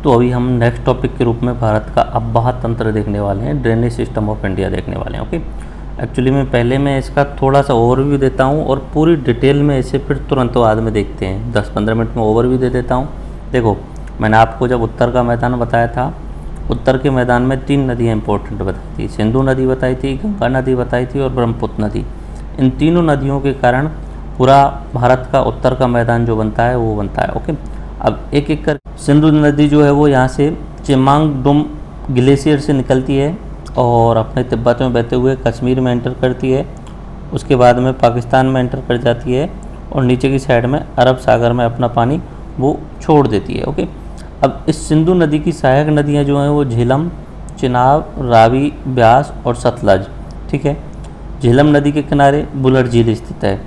तो अभी हम नेक्स्ट टॉपिक के रूप में भारत का अब्बाह तंत्र देखने वाले हैं, ड्रेनेज सिस्टम ऑफ इंडिया देखने वाले हैं। ओके, एक्चुअली मैं इसका थोड़ा सा ओवरव्यू देता हूँ और पूरी डिटेल में इसे फिर तुरंत बाद में देखते हैं। 10-15 मिनट में ओवरव्यू दे देता हूँ। देखो, मैंने आपको जब उत्तर का मैदान बताया था, उत्तर के मैदान में 3 नदियाँ इंपॉर्टेंट बताई थी। सिंधु नदी बताई थी, गंगा नदी बताई थी और ब्रह्मपुत्र नदी। इन तीनों नदियों के कारण पूरा भारत का उत्तर का मैदान जो बनता है वो बनता है। ओके, अब एक एक कर सिंधु नदी जो है वो यहाँ से चेमांगडुम ग्लेशियर से निकलती है और अपने तिब्बत में बहते हुए कश्मीर में एंटर करती है। उसके बाद में पाकिस्तान में एंटर कर जाती है और नीचे की साइड में अरब सागर में अपना पानी वो छोड़ देती है। ओके, अब इस सिंधु नदी की सहायक नदियाँ जो हैं वो झेलम, चिनाब, रावी, ब्यास और सतलज। ठीक है, झेलम नदी के किनारे बुलर झील स्थित है।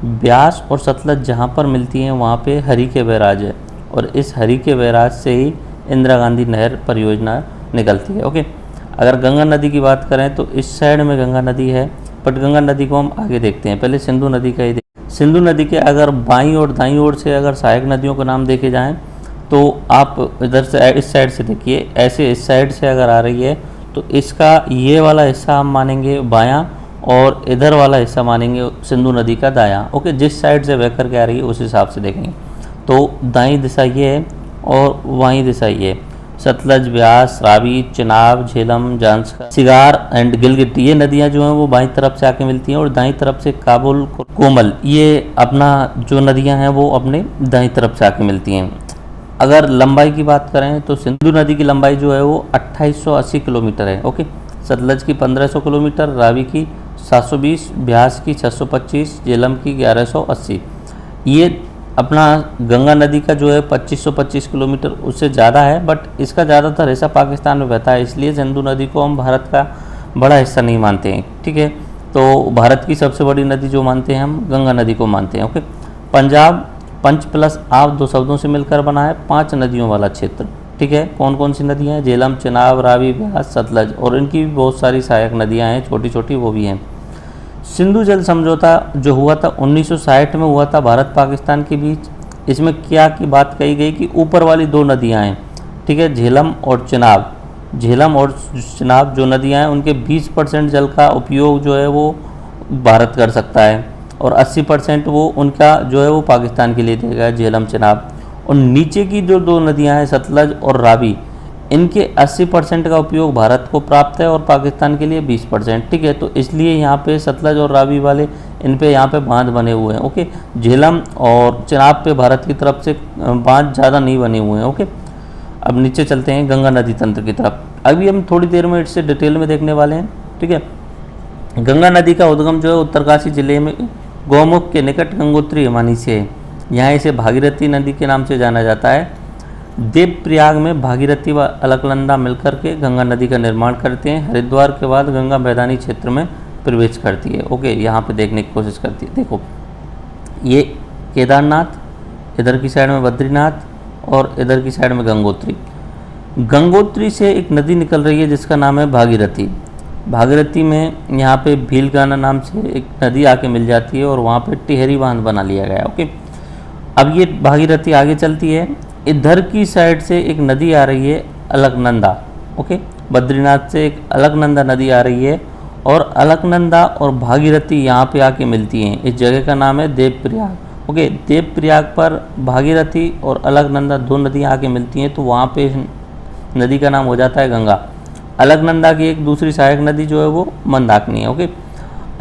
ब्यास और सतलज जहाँ पर मिलती हैं वहाँ पे हरी के बैराज है और इस हरी के बैराज से ही इंदिरा गांधी नहर परियोजना निकलती है। ओके, अगर गंगा नदी की बात करें तो इस साइड में गंगा नदी है, बट गंगा नदी को हम आगे देखते हैं। पहले सिंधु नदी का ही सिंधु नदी के अगर बाईं और दाईं ओर से अगर सहायक नदियों के नाम देखे जाएं तो आप इधर से इस साइड से देखिए, ऐसे इस साइड से अगर आ रही है तो इसका ये वाला हिस्सा हम मानेंगे बायां और इधर वाला हिस्सा मानेंगे सिंधु नदी का दायां। ओके, जिस साइड से बह कर के आ रही है उस हिसाब से देखेंगे तो दाईं दिशा ये है और बाईं दिशा ये है। सतलज, ब्यास, रावी, चिनाब, झेलम, जांस्कर, सिगार एंड गिलगिट, ये नदियां जो हैं वो बाईं तरफ से आके मिलती हैं और दाईं तरफ से काबुल, कोमल, ये अपना जो नदियां हैं वो अपने दाईं तरफ से आके मिलती हैं। अगर लंबाई की बात करें तो सिंधु नदी की लंबाई जो है वो 2880 किलोमीटर है। ओके, सतलज की 1500 किलोमीटर, रावी की 720, ब्यास की 625, झेलम की 1180। ये अपना गंगा नदी का जो है 2525 किलोमीटर उससे ज़्यादा है, बट इसका ज़्यादातर हिस्सा पाकिस्तान में बहता है, इसलिए सिंधु नदी को हम भारत का बड़ा हिस्सा नहीं मानते हैं। ठीक है, तो भारत की सबसे बड़ी नदी जो मानते हैं हम गंगा नदी को मानते हैं। ओके, पंजाब पंच प्लस आप 2 शब्दों से मिलकर बना है 5 नदियों वाला क्षेत्र। ठीक है, कौन कौन सी नदियाँ हैं? झेलम, चिनाब, रावी, ब्यास, सतलज, और इनकी भी बहुत सारी सहायक नदियाँ हैं, छोटी छोटी वो भी हैं। सिंधु जल समझौता जो हुआ था 1960 में हुआ था भारत पाकिस्तान के बीच। इसमें क्या की बात कही गई कि ऊपर वाली 2 नदियाँ हैं, ठीक है, झेलम और चिनाब। झेलम और चिनाब जो नदियाँ हैं उनके 20% जल का उपयोग जो है वो भारत कर सकता है और 80% वो उनका जो है वो पाकिस्तान के लिए देगा, झेलम, चिनाब। और नीचे की जो 2 नदियाँ हैं सतलज और रावी, इनके 80% का उपयोग भारत को प्राप्त है और पाकिस्तान के लिए 20%। ठीक है, तो इसलिए यहाँ पे सतलज और रावी वाले इन पे यहाँ पे बांध बने हुए हैं। ओके, झेलम और चिनाब पे भारत की तरफ से बांध ज़्यादा नहीं बने हुए हैं। ओके, अब नीचे चलते हैं गंगा नदी तंत्र की तरफ। अभी हम थोड़ी देर में इससे डिटेल में देखने वाले हैं। ठीक है, गंगा नदी का उद्गम जो है उत्तरकाशी जिले में गौमुख के निकट गंगोत्री हिमानी से है। यहाँ इसे भागीरथी नदी के नाम से जाना जाता है। देवप्रयाग में भागीरथी व अलकनंदा मिलकर के गंगा नदी का निर्माण करते हैं। हरिद्वार के बाद गंगा मैदानी क्षेत्र में प्रवेश करती है। ओके, यहाँ पे देखने की कोशिश करती है। देखो, ये केदारनाथ, इधर की साइड में बद्रीनाथ और इधर की साइड में गंगोत्री। गंगोत्री से एक नदी निकल रही है जिसका नाम है भागीरथी। भागीरथी में यहाँ पे भीलगाना नाम से एक नदी आके मिल जाती है और वहाँ पे टिहरी बांध बना लिया गया। ओके, अब ये भागीरथी आगे चलती है, इधर की साइड से एक नदी आ रही है अलकनंदा। ओके, बद्रीनाथ से एक अलकनंदा नदी आ रही है और अलकनंदा और भागीरथी यहाँ पे आके मिलती हैं। इस जगह का नाम है देवप्रयाग। ओके, देवप्रयाग पर भागीरथी और अलकनंदा 2 नदियाँ आके मिलती हैं, तो वहाँ पे नदी का नाम हो जाता है गंगा। अलकनंदा की एक दूसरी सहायक नदी जो है वो मंदाकिनी है। ओके,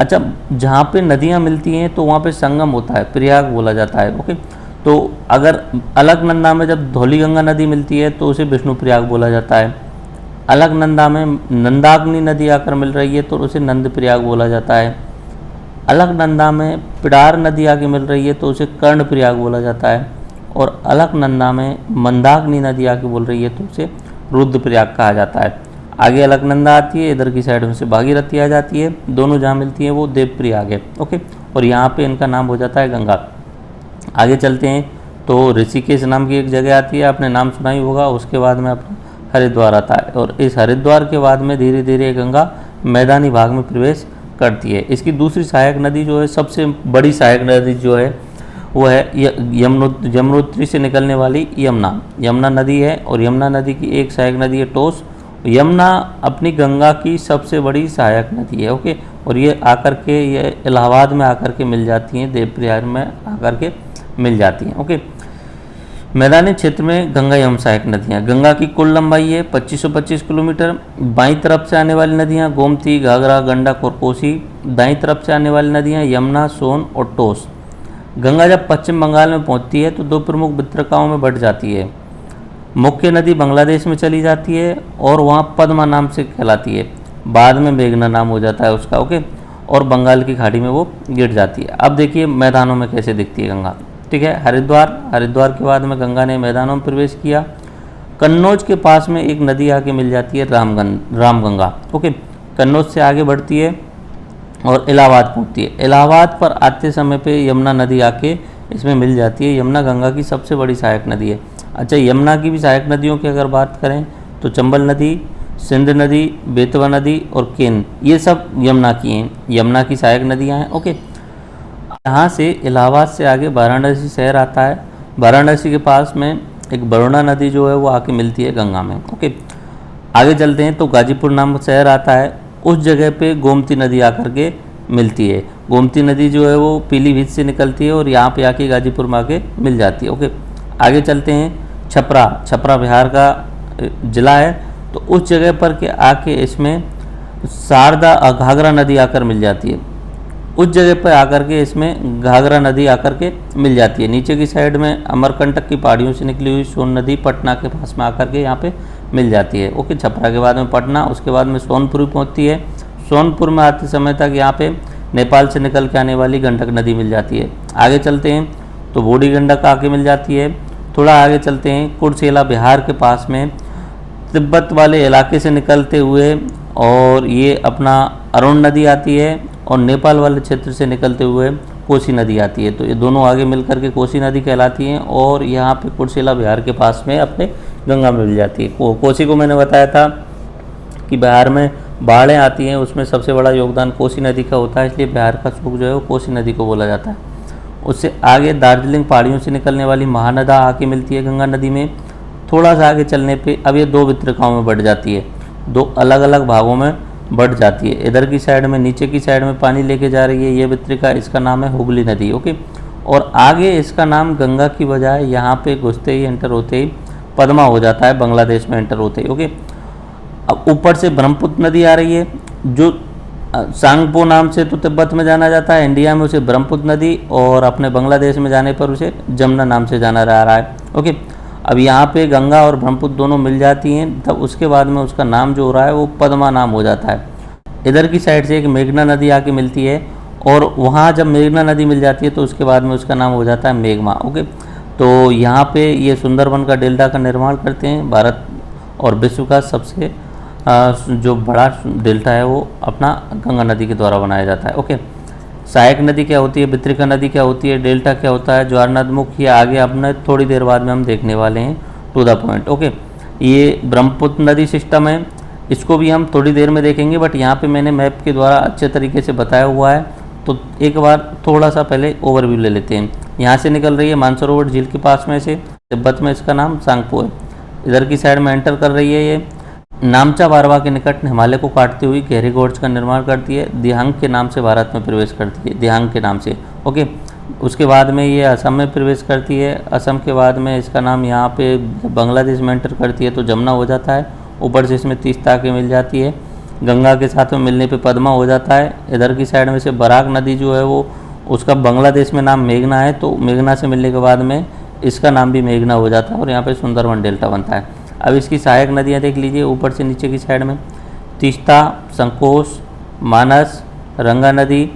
अच्छा, जहाँ पे नदियाँ मिलती हैं तो वहाँ पे संगम होता है, प्रयाग बोला जाता है। ओके, तो अगर अलकनंदा में जब धौलीगंगा नदी मिलती है तो उसे विष्णु प्रयाग बोला जाता है। अलकनंदा में नंदाग्नि नदी आकर मिल रही है तो उसे नंद प्रयाग बोला जाता है। अलकनंदा में पिडार नदी आके मिल रही है तो उसे कर्ण प्रयाग बोला जाता है और अलकनंदा में मंदाग्नि नदी आके बोल रही है तो उसे रुद्र प्रयाग कहा जाता है। आगे अलकनंदा आती है, इधर की साइड में से भागीरथी आ जाती है, दोनों जहाँ मिलती हैं वो देवप्रयाग है। ओके, और यहाँ पे इनका नाम हो जाता है गंगा। आगे चलते हैं तो ऋषिकेश नाम की एक जगह आती है, आपने नाम सुना ही होगा। उसके बाद में अपना हरिद्वार आता है और इस हरिद्वार के बाद में धीरे धीरे गंगा मैदानी भाग में प्रवेश करती है। इसकी दूसरी सहायक नदी जो है, सबसे बड़ी सहायक नदी जो है वो है यमुनोत्री से निकलने वाली यमुना नदी है, और यमुना नदी की एक सहायक नदी है टोस। यमुना अपनी गंगा की सबसे बड़ी सहायक नदी है, ओके। और ये आकर के ये इलाहाबाद में आकर के मिल जाती हैं, देवप्रयाग में आकर के मिल जाती हैं, ओके। मैदानी क्षेत्र में गंगा एवं सहायक नदियाँ। गंगा की कुल लंबाई है 2525 किलोमीटर। बाईं तरफ से आने वाली नदियाँ गोमती, घाघरा, गंडक और कोसी। दाईं तरफ से आने वाली नदियाँ यमुना, सोन और टोस। गंगा जब पश्चिम बंगाल में पहुँचती है तो दो प्रमुख वितरकाओं में बढ़ जाती है। मुख्य नदी बांग्लादेश में चली जाती है और वहाँ पद्मा नाम से कहलाती है, बाद में मेघना नाम हो जाता है उसका, ओके। और बंगाल की खाड़ी में वो गिर जाती है। अब देखिए मैदानों में कैसे दिखती है गंगा, ठीक है। हरिद्वार के बाद में गंगा ने मैदानों में प्रवेश किया। कन्नौज के पास में एक नदी आके मिल जाती है रामगंगा, ओके। कन्नौज से आगे बढ़ती है और इलाहाबाद पहुँचती है। इलाहाबाद पर आते समय पे यमुना नदी आके इसमें मिल जाती है। यमुना गंगा की सबसे बड़ी सहायक नदी है। अच्छा, यमुना की भी सहायक नदियों की अगर बात करें तो चंबल नदी, सिंध नदी, बेतवा नदी और केन, ये सब यमुना की हैं, यमुना की सहायक नदियाँ हैं, ओके। यहाँ से इलाहाबाद से आगे वाराणसी शहर आता है। वाराणसी के पास में एक वरुणा नदी जो है वो आके मिलती है गंगा में, ओके। आगे चलते हैं तो गाजीपुर नामक शहर आता है। उस जगह पे गोमती नदी आकर के मिलती है। गोमती नदी जो है वो पीलीभीत से निकलती है और यहाँ पे आके गाजीपुर में आके मिल जाती है, ओके। आगे चलते हैं छपरा बिहार का ज़िला है, तो उस जगह पर के आके इसमें शारदा घाघरा नदी आकर मिल जाती है। उस जगह पर आकर के इसमें घाघरा नदी आकर के मिल जाती है। नीचे की साइड में अमरकंटक की पहाड़ियों से निकली हुई सोन नदी पटना के पास में आकर के यहाँ पे मिल जाती है, ओके। छपरा के बाद में पटना, उसके बाद में सोनपुर पहुँचती है। सोनपुर में आते समय तक यहाँ पे नेपाल से निकल के आने वाली गंडक नदी मिल जाती है। आगे चलते हैं तो बूढ़ी गंडक आके मिल जाती है। थोड़ा आगे चलते हैं, कुर्सेला बिहार के पास में तिब्बत वाले इलाके से निकलते हुए और ये अपना अरुण नदी आती है, और नेपाल वाले क्षेत्र से निकलते हुए कोसी नदी आती है। तो ये दोनों आगे मिलकर के कोसी नदी कहलाती हैं, और यहाँ पे कुर्सेला बिहार के पास में अपने गंगा में मिल जाती है। कोसी को मैंने बताया था कि बिहार में बाढ़ें आती हैं, उसमें सबसे बड़ा योगदान कोसी नदी का होता है, इसलिए बिहार का सूख जो है वो कोसी नदी को बोला जाता है। उससे आगे दार्जिलिंग पहाड़ियों से निकलने वाली महानदा आके मिलती है गंगा नदी में। थोड़ा सा आगे चलने पे अब ये दो वितरकाओं में बढ़ जाती है, दो अलग अलग भागों में बढ़ जाती है। इधर की साइड में, नीचे की साइड में पानी लेके जा रही है ये वितरिका, इसका नाम है हुगली नदी, ओके। और आगे इसका नाम गंगा की बजाय यहाँ पे घुसते ही एंटर होते ही पद्मा हो जाता है, बांग्लादेश में एंटर होते ही, ओके। अब ऊपर से ब्रह्मपुत्र नदी आ रही है, जो सांगपो नाम से तो तिब्बत में जाना जाता है, इंडिया में उसे ब्रह्मपुत्र नदी, और अपने बांग्लादेश में जाने पर उसे जमुना नाम से जाना जा रहा है, ओके। अब यहाँ पे गंगा और ब्रह्मपुत्र दोनों मिल जाती हैं, तब उसके बाद में उसका नाम जो हो रहा है वो पद्मा नाम हो जाता है। इधर की साइड से एक मेघना नदी आके मिलती है, और वहाँ जब मेघना नदी मिल जाती है तो उसके बाद में उसका नाम हो जाता है मेघमा, ओके। तो यहाँ पे ये सुंदरबन का डेल्टा का निर्माण करते हैं। भारत और विश्व का सबसे जो बड़ा डेल्टा है वो अपना गंगा नदी के द्वारा बनाया जाता है, ओके। सहायक नदी क्या होती है, वितरिका नदी क्या होती है, डेल्टा क्या होता है, ज्वारनदमुख, ये आगे अपने थोड़ी देर बाद में हम देखने वाले हैं, टू द पॉइंट, ओके। ये ब्रह्मपुत्र नदी सिस्टम है, इसको भी हम थोड़ी देर में देखेंगे, बट यहाँ पे मैंने मैप के द्वारा अच्छे तरीके से बताया हुआ है। तो एक बार थोड़ा सा पहले ओवरव्यू ले लेते हैं। यहाँ से निकल रही है मानसरोवर झील के पास में से, तिब्बत में इसका नाम सांगपो है। इधर की साइड में एंटर कर रही है ये नामचा बारवा के निकट हिमालय को काटती हुई गहरी गोर्ज का निर्माण करती है। दिहांग के नाम से भारत में प्रवेश करती है, दिहांग के नाम से, ओके। उसके बाद में ये असम में प्रवेश करती है। असम के बाद में इसका नाम यहाँ पे बांग्लादेश में एंटर करती है तो जमुना हो जाता है। ऊपर से इसमें तीस्ता के मिल जाती है, गंगा के साथ में मिलने पे पद्मा हो जाता है। इधर की साइड में से बराक नदी जो है वो उसका बांग्लादेश में नाम मेघना है, तो मेघना से मिलने के बाद में इसका नाम भी मेघना हो जाता है, और यहाँ पे सुंदरबन डेल्टा बनता है। अब इसकी सहायक नदियाँ देख लीजिए, ऊपर से नीचे की साइड में तीस्ता, संकोश, मानस, रंगा नदी,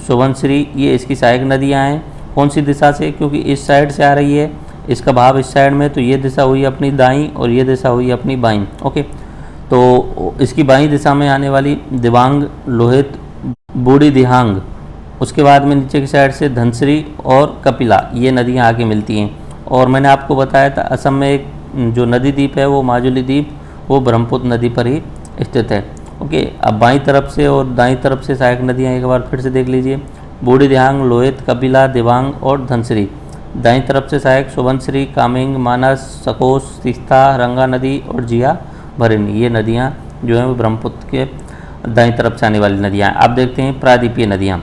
सुबनश्री, ये इसकी सहायक नदियाँ हैं। कौन सी दिशा से, क्योंकि इस साइड से आ रही है, इसका भाव इस साइड में, तो ये दिशा हुई अपनी दाईं और ये दिशा हुई अपनी बाईं, ओके। तो इसकी बाईं दिशा में आने वाली दिबांग, लोहित, बूढ़ी दिहांग, उसके बाद में नीचे की साइड से धनश्री और कपिला, ये नदियाँ आके मिलती हैं। और मैंने आपको बताया था असम में एक जो नदी द्वीप है वो माजुली द्वीप, वो ब्रह्मपुत्र नदी पर ही स्थित है, ओके। अब बाईं तरफ से और दाईं तरफ से सहायक नदियाँ एक बार फिर से देख लीजिए, बूढ़ी दिहांग, लोहित, कपिला, दिबांग और धनश्री, दाईं तरफ से सहायक सुबनश्री, कामेंग, मानस, सकोस, तीस्ता, रंगा नदी और जिया भरिणी, ये नदियाँ जो हैं वो ब्रह्मपुत्र के दाईं तरफ से आने वाली नदियाँ हैं। अब देखते हैं प्रायद्वीपीय नदियाँ।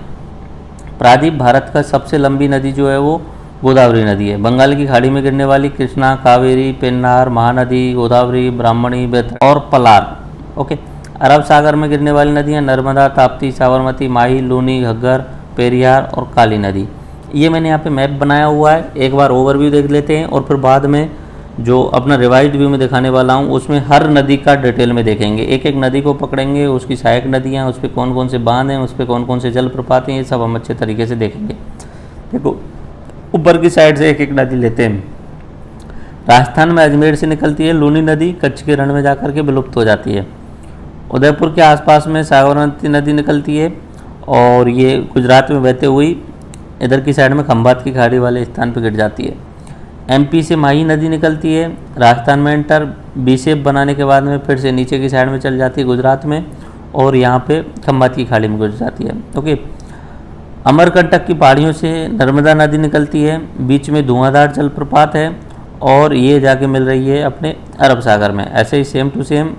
प्रायद्वीप भारत का सबसे लंबी नदी जो है वो गोदावरी नदी है। बंगाल की खाड़ी में गिरने वाली कृष्णा, कावेरी, पेन्नार, महानदी, गोदावरी, ब्राह्मणी, बेतवा और पलार। ओके। अरब सागर में गिरने वाली नदियाँ नर्मदा, ताप्ती, साबरमती, माही, लूनी, घग्गर, पेरियार और काली नदी। ये मैंने यहाँ पे मैप बनाया हुआ है, एक बार ओवरव्यू देख लेते हैं और फिर बाद में जो अपना रिवाइज्ड व्यू में दिखाने वाला हूँ उसमें हर नदी का डिटेल में देखेंगे। एक एक नदी को पकड़ेंगे, उसकी सहायक नदियाँ, उस पर कौन कौन से बांध हैं, उस पर कौन कौन से जलप्रपात हैं, ये सब हम अच्छे तरीके से देखेंगे। देखो ऊपर की साइड से एक एक नदी लेते हैं। राजस्थान में अजमेर से निकलती है लूनी नदी, कच्छ के रण में जाकर के विलुप्त हो जाती है। उदयपुर के आसपास में साबरमती नदी निकलती है और ये गुजरात में बहते हुई इधर की साइड में खंभात की खाड़ी वाले स्थान पर गिर जाती है। एमपी से माही नदी निकलती है, राजस्थान में एंटर, बी शेप बनाने के बाद में फिर से नीचे की साइड में चल जाती है गुजरात में और यहाँ पे खंभात की खाड़ी में घुस जाती है। ओके। अमरकंटक की पहाड़ियों से नर्मदा नदी निकलती है, बीच में धुआंधार जलप्रपात है और ये जाके मिल रही है अपने अरब सागर में। ऐसे ही सेम टू सेम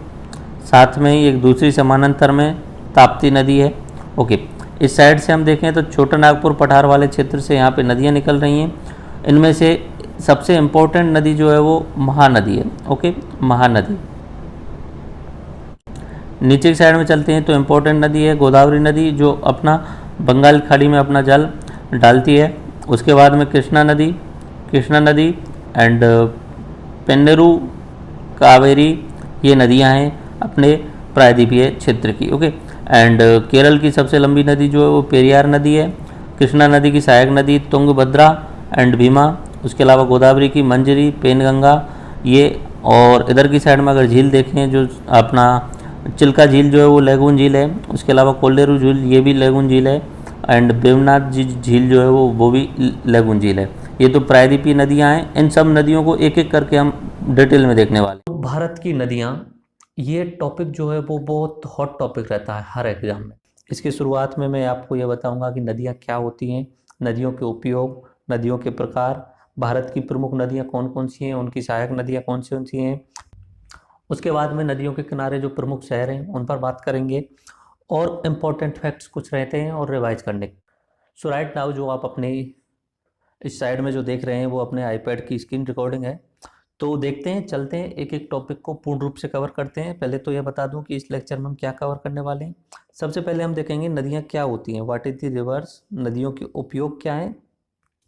साथ में ही एक दूसरी समानांतर में ताप्ती नदी है। ओके। इस साइड से हम देखें तो छोटा नागपुर पठार वाले क्षेत्र से यहाँ पे नदियाँ निकल रही हैं। इनमें से सबसे इम्पोर्टेंट नदी जो है वो महानदी है। ओके, महानदी। नीचे की साइड में चलते हैं तो इम्पोर्टेंट नदी है गोदावरी नदी, जो अपना बंगाल खाड़ी में अपना जल डालती है। उसके बाद में कृष्णा नदी एंड पेन्नेरू, कावेरी, ये नदियां हैं अपने प्रायद्वीपीय क्षेत्र की। ओके। एंड केरल की सबसे लंबी नदी जो है वो पेरियार नदी है। कृष्णा नदी की सहायक नदी तुंगभद्रा एंड भीमा। उसके अलावा गोदावरी की मंजरी, पेनगंगा, ये। और इधर की साइड में अगर झील देखें जो अपना चिल्का झील जो है वो लेगून झील है। उसके अलावा कोल्लेरू झील, ये भी लेगून झील है। एंड बेवनाथ झील जो है वो भी लेगून झील है। ये तो प्रायद्वीपीय नदियाँ हैं। इन सब नदियों को एक एक करके हम डिटेल में देखने वाले हैं। भारत की नदियाँ, ये टॉपिक जो है वो बहुत हॉट टॉपिक रहता है हर एग्जाम में। इसकी शुरुआत में मैं आपको ये बताऊंगा कि नदियाँ क्या होती हैं, नदियों के उपयोग, नदियों के प्रकार, भारत की प्रमुख नदियाँ कौन कौन सी हैं, उनकी सहायक नदियाँ कौन सी हैं। उसके बाद में नदियों के किनारे जो प्रमुख शहर हैं उन पर बात करेंगे और इम्पोर्टेंट फैक्ट्स कुछ रहते हैं और रिवाइज करने। सो राइट नाउ जो आप अपने इस साइड में जो देख रहे हैं वो अपने आईपैड की स्क्रीन रिकॉर्डिंग है। तो देखते हैं, चलते हैं, एक एक टॉपिक को पूर्ण रूप से कवर करते हैं। पहले तो यह बता दूं कि इस लेक्चर में हम क्या कवर करने वाले हैं। सबसे पहले हम देखेंगे नदियाँ क्या होती हैं, व्हाट इज द रिवर्स, नदियों के उपयोग क्या हैं।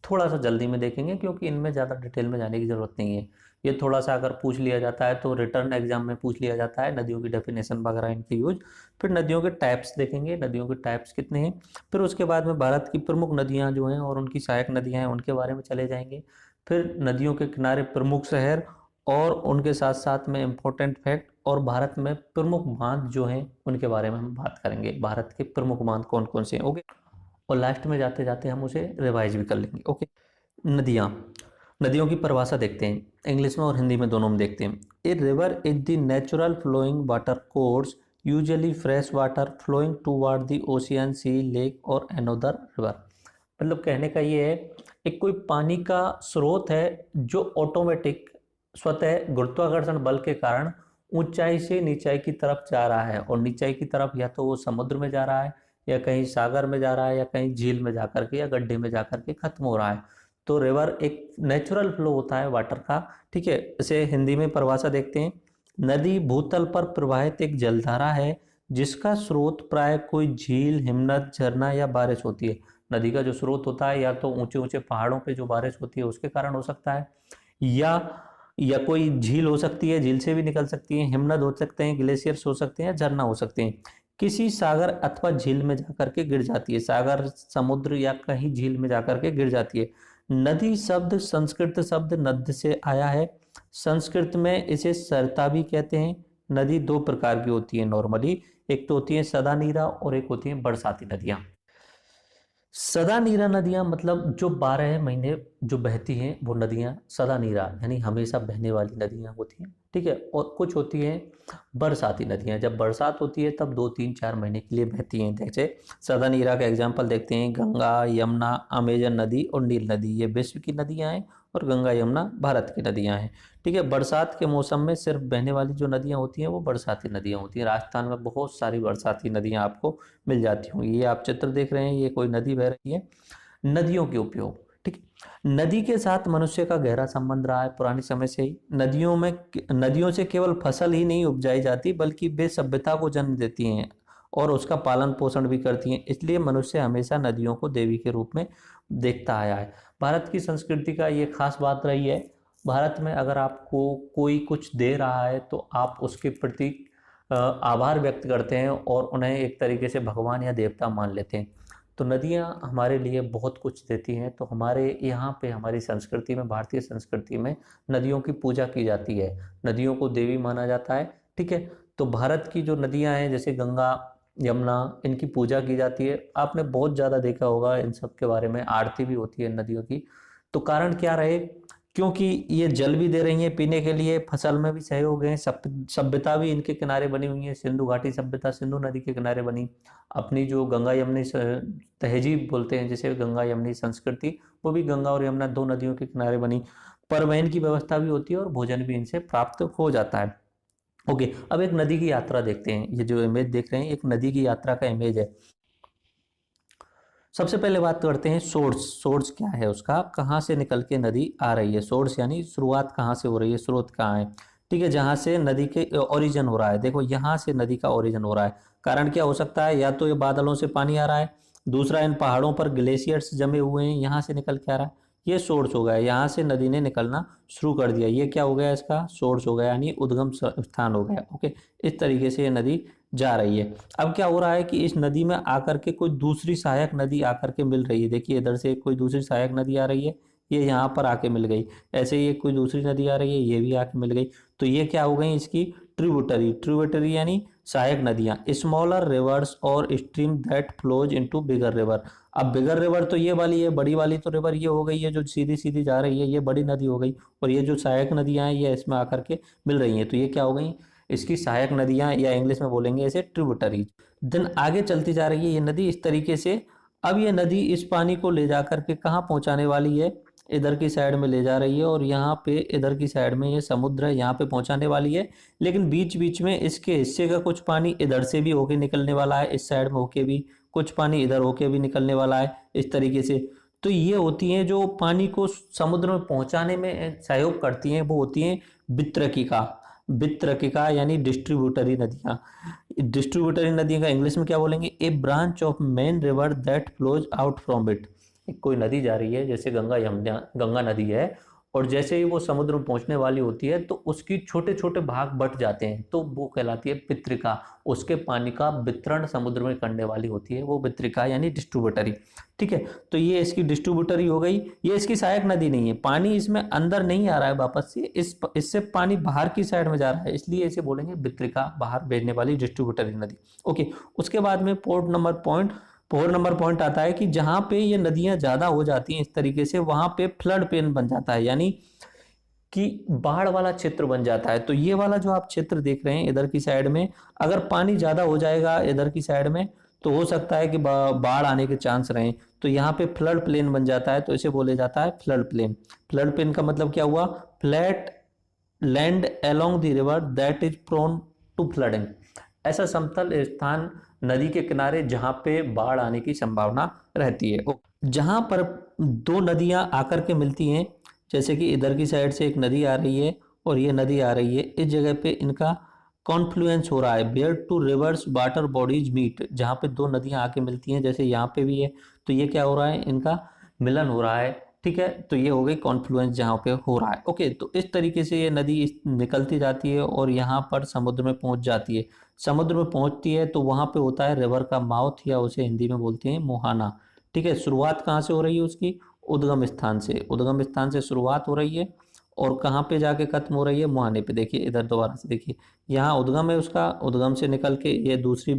थोड़ा सा जल्दी में देखेंगे क्योंकि इनमें ज़्यादा डिटेल में जाने की ज़रूरत नहीं है। ये थोड़ा सा अगर पूछ लिया जाता है तो रिटर्न एग्जाम में पूछ लिया जाता है, नदियों की डेफिनेशन वगैरह, इनके यूज। फिर नदियों के टाइप्स देखेंगे, नदियों के टाइप्स कितने हैं। फिर उसके बाद में भारत की प्रमुख नदियाँ जो हैं और उनकी सहायक नदियाँ हैं उनके बारे में चले जाएंगे। फिर नदियों के किनारे प्रमुख शहर और उनके साथ साथ में इम्पोर्टेंट फैक्ट, और भारत में प्रमुख बांध जो हैं उनके बारे में हम बात करेंगे, भारत के प्रमुख बांध कौन कौन से हैं। ओके। और लास्ट में जाते जाते हम उसे रिवाइज भी कर लेंगे। ओके। नदियाँ, नदियों की परिभाषा देखते हैं, इंग्लिश में और हिंदी में दोनों में देखते हैं। A river is the natural flowing water course, usually fresh water flowing toward the ocean, sea, lake और अनदर रिवर। मतलब कहने का ये है, एक कोई पानी का स्रोत है जो ऑटोमेटिक स्वतः गुरुत्वाकर्षण बल के कारण ऊंचाई से नीचाई की तरफ जा रहा है, और नीचाई की तरफ या तो वो समुद्र में जा रहा है या कहीं सागर में जा रहा है या कहीं झील में जाकर के या गड्ढे में जाकर के खत्म हो रहा है। तो रिवर एक नेचुरल फ्लो होता है वाटर का। ठीक है। इसे हिंदी में परिभाषा देखते हैं। नदी भूतल पर प्रवाहित एक जलधारा है जिसका स्रोत प्राय कोई झील, हिमनद, झरना या बारिश होती है। नदी का जो स्रोत होता है या तो ऊंचे ऊंचे पहाड़ों पे जो बारिश होती है उसके कारण हो सकता है, या कोई झील हो सकती है, झील से भी निकल सकती है, हिमनद हो सकते हैं, ग्लेशियर्स हो सकते हैं, झरना हो सकते हैं। किसी सागर अथवा झील में जाकर के गिर जाती है, सागर, समुद्र या कहीं झील में जाकर के गिर जाती है। नदी शब्द संस्कृत शब्द नद से आया है। संस्कृत में इसे सरता भी कहते हैं। नदी दो प्रकार की होती है नॉर्मली, एक तो होती है सदा नीरा और एक होती है बरसाती नदियां। सदा नीरा नदियां मतलब जो 12 महीने जो बहती हैं वो नदियां सदा नीरा, यानी हमेशा बहने वाली नदियां होती हैं। ठीक है। और कुछ होती हैं बरसाती नदियाँ, जब बरसात होती है तब 2-3-4 महीने के लिए बहती हैं। जैसे सदर्न ईराक का एग्जाम्पल देखते हैं, गंगा, यमुना, अमेजन नदी और नील नदी, ये विश्व की नदियाँ हैं और गंगा यमुना भारत की नदियाँ हैं। ठीक है। बरसात के मौसम में सिर्फ बहने वाली जो नदियाँ होती हैं वो बरसाती नदियाँ होती हैं। राजस्थान में बहुत सारी बरसाती नदियाँ आपको मिल जाती होंगी। ये आप चित्र देख रहे हैं, ये कोई नदी बह रही है। नदियों के उपयोग, ठीक है। नदी के साथ मनुष्य का गहरा संबंध रहा है पुराने समय से ही। नदियों से केवल फसल ही नहीं उपजाई जाती बल्कि वे सभ्यता को जन्म देती हैं और उसका पालन पोषण भी करती हैं। इसलिए मनुष्य हमेशा नदियों को देवी के रूप में देखता आया है। भारत की संस्कृति का ये खास बात रही है। भारत में अगर आपको कोई कुछ दे रहा है तो आप उसके प्रति आभार व्यक्त करते हैं और उन्हें एक तरीके से भगवान या देवता मान लेते हैं। तो नदियाँ हमारे लिए बहुत कुछ देती हैं। तो हमारे यहाँ पे हमारी संस्कृति में, भारतीय संस्कृति में नदियों की पूजा की जाती है, नदियों को देवी माना जाता है। ठीक है। तो भारत की जो नदियाँ हैं जैसे गंगा, यमुना, इनकी पूजा की जाती है। आपने बहुत ज़्यादा देखा होगा इन सब के बारे में, आरती भी होती है नदियों की। तो कारण क्या रहे? क्योंकि ये जल भी दे रही हैं पीने के लिए, फसल में भी सहयोग है, सभ्यता भी इनके किनारे बनी हुई है। सिंधु घाटी सभ्यता सिंधु नदी के किनारे बनी। अपनी जो गंगा यमुनी तहजीब बोलते हैं जिसे, गंगा यमुनी संस्कृति, वो भी गंगा और यमुना दो नदियों के किनारे बनी। परिवहन की व्यवस्था भी होती है और भोजन भी इनसे प्राप्त हो जाता है। ओके, अब एक नदी की यात्रा देखते हैं। ये जो इमेज देख रहे हैं एक नदी की यात्रा का इमेज है। सबसे पहले बात करते हैं सोर्स। सोर्स क्या है उसका, कहाँ से निकल के नदी आ रही है। सोर्स यानी शुरुआत कहाँ से हो रही है, स्रोत कहाँ है। ठीक है, जहाँ से नदी के ओरिजिन हो रहा है। देखो यहाँ से नदी का ओरिजिन हो रहा है। कारण क्या हो सकता है? या तो ये बादलों से पानी आ रहा है, दूसरा इन पहाड़ों पर ग्लेशियर्स जमे हुए हैं, यहाँ से निकल के आ रहा है। ये सोर्स हो गया, यहाँ से नदी ने निकलना शुरू कर दिया। ये क्या हो गया? इसका सोर्स हो गया, यानी उद्गम स्थान हो गया। ओके, इस तरीके से ये नदी जा रही है। अब क्या हो रहा है कि इस नदी में आकर के कोई दूसरी सहायक नदी आकर के मिल रही है। देखिए इधर से कोई दूसरी सहायक नदी आ रही है, ये यहाँ पर आके मिल गई। ऐसे ही कोई दूसरी नदी आ रही है, ये भी आके मिल गई। तो ये क्या हो गई? इसकी ट्रिब्यूटरी। ट्रिब्यूटरी यानी सहायक नदियां, स्मॉलर रिवर्स और stream that flows into bigger river. अब बिगर रिवर तो ये वाली है, बड़ी वाली तो रिवर ये हो गई है जो सीधी सीधी जा रही है, ये बड़ी नदी हो गई। और ये जो सहायक नदियां हैं ये इसमें आकर के मिल रही हैं, तो ये क्या हो गई? इसकी सहायक नदियां, या इंग्लिश में बोलेंगे इसे ट्रिब्यूटरीज। देन आगे चलती जा रही है ये नदी इस तरीके से। अब ये नदी इस पानी को ले जाकर के कहाँ पहुंचाने वाली है? इधर की साइड में ले जा रही है, और यहाँ पे इधर की साइड में ये समुद्र है, यहाँ पे पहुंचाने वाली है। लेकिन बीच बीच में इसके हिस्से का कुछ पानी इधर से भी होके निकलने वाला है, इस साइड में होके भी, कुछ पानी इधर होके भी निकलने वाला है, इस तरीके से। तो ये होती हैं जो पानी को समुद्र में पहुंचाने में सहयोग करती हैं, वो होती हैं वितरकिका। वितरकिका यानी डिस्ट्रीब्यूटरी नदियां। डिस्ट्रीब्यूटरी नदियों का इंग्लिश में क्या बोलेंगे? A branch of main river that flows out from it. कोई नदी जा रही है, जैसे गंगा यमुना, गंगा नदी है, और जैसे ही वो समुद्र में पहुंचने वाली होती है तो उसकी छोटे छोटे भाग बट जाते हैं, तो वो कहलाती है वितरिका। उसके पानी का वितरण समुद्र में करने वाली होती है वो वितरिका यानी डिस्ट्रीब्यूटरी। ठीक है, तो ये इसकी डिस्ट्रीब्यूटरी हो गई। ये इसकी सहायक नदी नहीं है, पानी इसमें अंदर नहीं आ रहा है वापस से, इससे पानी बाहर की साइड में जा रहा है, इसलिए इसे बोलेंगे वितरिका, बाहर भेजने वाली डिस्ट्रीब्यूटरी नदी। ओके, उसके बाद में फोर नंबर पॉइंट आता है कि जहां पे ये नदियां ज्यादा हो जाती हैं इस तरीके से, वहां पे फ्लड प्लेन बन जाता है, यानी कि बाढ़ वाला क्षेत्र बन जाता है। तो ये वाला जो आप क्षेत्र देख रहे हैं इधर की साइड में, अगर पानी ज्यादा हो जाएगा इधर की साइड में तो हो सकता है कि बाढ़ आने के चांस रहे। तो यहाँ पे फ्लड प्लेन बन जाता है, तो इसे बोले जाता है फ्लड प्लेन। फ्लड प्लेन का मतलब क्या हुआ? Flat land along the river that is prone to flooding. ऐसा समतल स्थान नदी के किनारे जहां पे बाढ़ आने की संभावना रहती है। जहां पर दो नदियां आकर के मिलती हैं, जैसे कि इधर की साइड से एक नदी आ रही है और ये नदी आ रही है, इस जगह पे इनका कॉन्फ्लुएंस हो रहा है, where two rivers water bodies meet. जहां पे दो नदियां आके मिलती हैं, जैसे यहाँ पे भी है, तो ये क्या हो रहा है? इनका मिलन हो रहा है। ठीक है, तो ये हो गई कॉन्फ्लुएंस जहां पे हो रहा है। ओके, तो इस तरीके से ये नदी निकलती जाती है और यहाँ पर समुद्र में पहुंच जाती है। समुद्र में पहुंचती है तो वहां पे होता है रिवर का माउथ, या उसे हिंदी में बोलते हैं मुहाना। ठीक है, शुरुआत कहाँ से हो रही है उसकी? उद्गम स्थान से। उद्गम स्थान से शुरुआत हो रही है और कहाँ पे जाके खत्म हो रही है? मुहाने पे। देखिए इधर दोबारा से देखिए, यहाँ उद्गम है उसका, उद्गम से निकल के ये दूसरी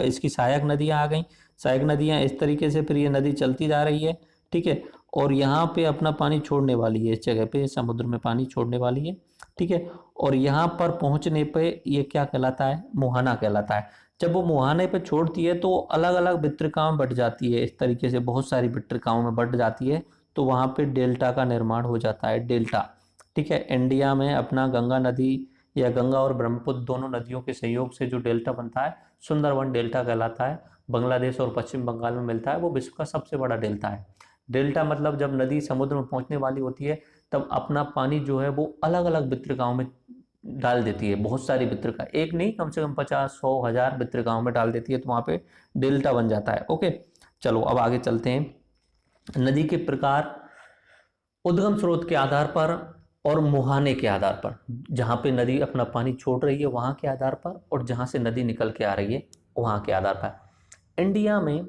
इसकी सहायक नदियां आ गई। सहायक नदियां इस तरीके से फिर ये नदी चलती जा रही है। ठीक है, और यहाँ पे अपना पानी छोड़ने वाली है, इस जगह पे समुद्र में पानी छोड़ने वाली है, ठीक है। और यहाँ पर पहुंचने पे ये क्या कहलाता है, मुहाना कहलाता है। जब वो मुहाने पे छोड़ती है तो अलग अलग वितरिकाओं में बट जाती है, इस तरीके से बहुत सारी वितरिकाओं में बट जाती है, तो वहां पे डेल्टा का निर्माण हो जाता है, डेल्टा, ठीक है। इंडिया में अपना गंगा नदी या गंगा और ब्रह्मपुत्र दोनों नदियों के सहयोग से जो डेल्टा बनता है सुंदरवन डेल्टा कहलाता है। बांग्लादेश और पश्चिम बंगाल में मिलता है, वो विश्व का सबसे बड़ा डेल्टा है। डेल्टा मतलब जब नदी समुद्र में पहुंचने वाली होती है तब अपना पानी जो है वो अलग अलग वितरिकाओं में डाल देती है, बहुत सारी वितरिका, एक नहीं कम से कम 50, 100, 1000 वितरिकाओं में डाल देती है, तो वहां पे डेल्टा बन जाता है। ओके, चलो अब आगे चलते हैं। नदी के प्रकार उद्गम स्रोत के आधार पर और मुहाने के आधार पर, जहां पे नदी अपना पानी छोड़ रही है वहां के आधार पर, और जहां से नदी निकल के आ रही है वहां के आधार पर। इंडिया में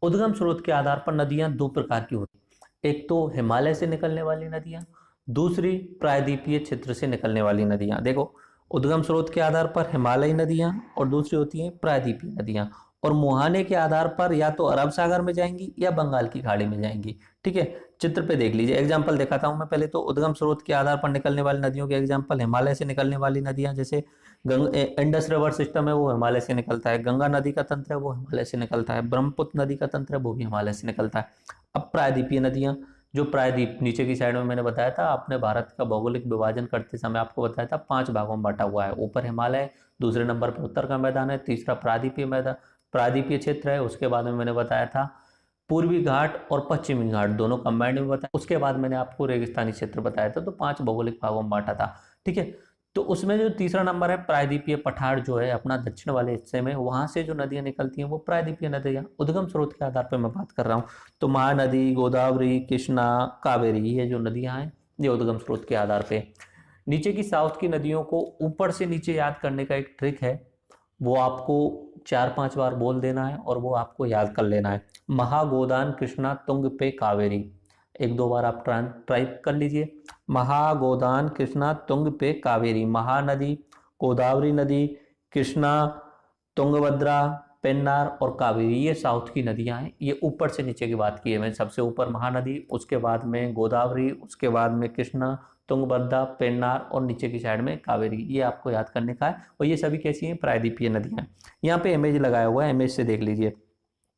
उद्गम स्रोत के आधार पर नदियां दो प्रकार की होती हैं, एक तो हिमालय से निकलने वाली नदियां, दूसरी प्रायद्वीपीय क्षेत्र से निकलने वाली नदियां। देखो, उद्गम स्रोत के आधार पर हिमालयी नदियां और दूसरी होती हैं प्रायद्वीपीय नदियां, और मुहाने के आधार पर या तो अरब सागर में जाएंगी या बंगाल की खाड़ी में जाएंगी, ठीक है। चित्र पे देख लीजिए, एग्जाम्पल दिखाता हूं मैं पहले तो। उद्गम स्रोत के आधार पर निकलने वाली नदियों के एग्जाम्पल, हिमालय से निकलने वाली नदियां जैसे इंडस रिवर सिस्टम है वो हिमालय से निकलता है, गंगा नदी का तंत्र है वो हिमालय से निकलता है, ब्रह्मपुत्र नदी का तंत्र है वो भी हिमालय से निकलता है। अब प्रायद्वीपीय नदियां, जो प्रायद्वीप नीचे की साइड में मैंने बताया था, अपने भारत का भौगोलिक विभाजन करते समय आपको बताया था 5 भागों में बांटा हुआ है। ऊपर हिमालय, दूसरे नंबर पर उत्तर का मैदान है, तीसरा प्रायद्वीपीय मैदान, प्रायद्वीपीय क्षेत्र है, उसके बाद में मैंने बताया था पूर्वी घाट और पश्चिमी घाट दोनों कंबाइंड में बताया, उसके बाद मैंने आपको रेगिस्तानी क्षेत्र बताया था, तो 5 भौगोलिक भागों में बांटा था, ठीक है। तो उसमें जो तीसरा नंबर है प्रायद्वीपीय पठार, जो है अपना दक्षिण वाले हिस्से में, वहां से जो नदियां निकलती हैं वो प्रायद्वीपीय नदियां, उद्गम स्रोत के आधार पर मैं बात कर रहा हूँ। तो महानदी, गोदावरी, कृष्णा, कावेरी, ये जो नदियां हैं ये उद्गम स्रोत के आधार पे। नीचे की साउथ की नदियों को ऊपर से नीचे याद करने का एक ट्रिक है, वो आपको 4-5 बार बोल देना है और वो आपको याद कर लेना है। महागोदान, कृष्णा, तुंग पे, कावेरी, 1-2 बार आप टाइप कर लीजिए। महागोदान, कृष्णा, तुंग पे, कावेरी, महानदी, गोदावरी नदी, कृष्णा, तुंगभद्रा, पेन्नार और कावेरी, ये साउथ की नदियां हैं। ये ऊपर से नीचे की बात की है मैंने, सबसे ऊपर महानदी, उसके बाद में गोदावरी, उसके बाद में कृष्णा, तुंगभद्रा, पेन्नार और नीचे की साइड में कावेरी, ये आपको याद करने का है। और ये सभी कैसी हैं, प्रायद्वीपीय नदियां। यहाँ पे इमेज लगाया हुआ है, इमेज से देख लीजिए।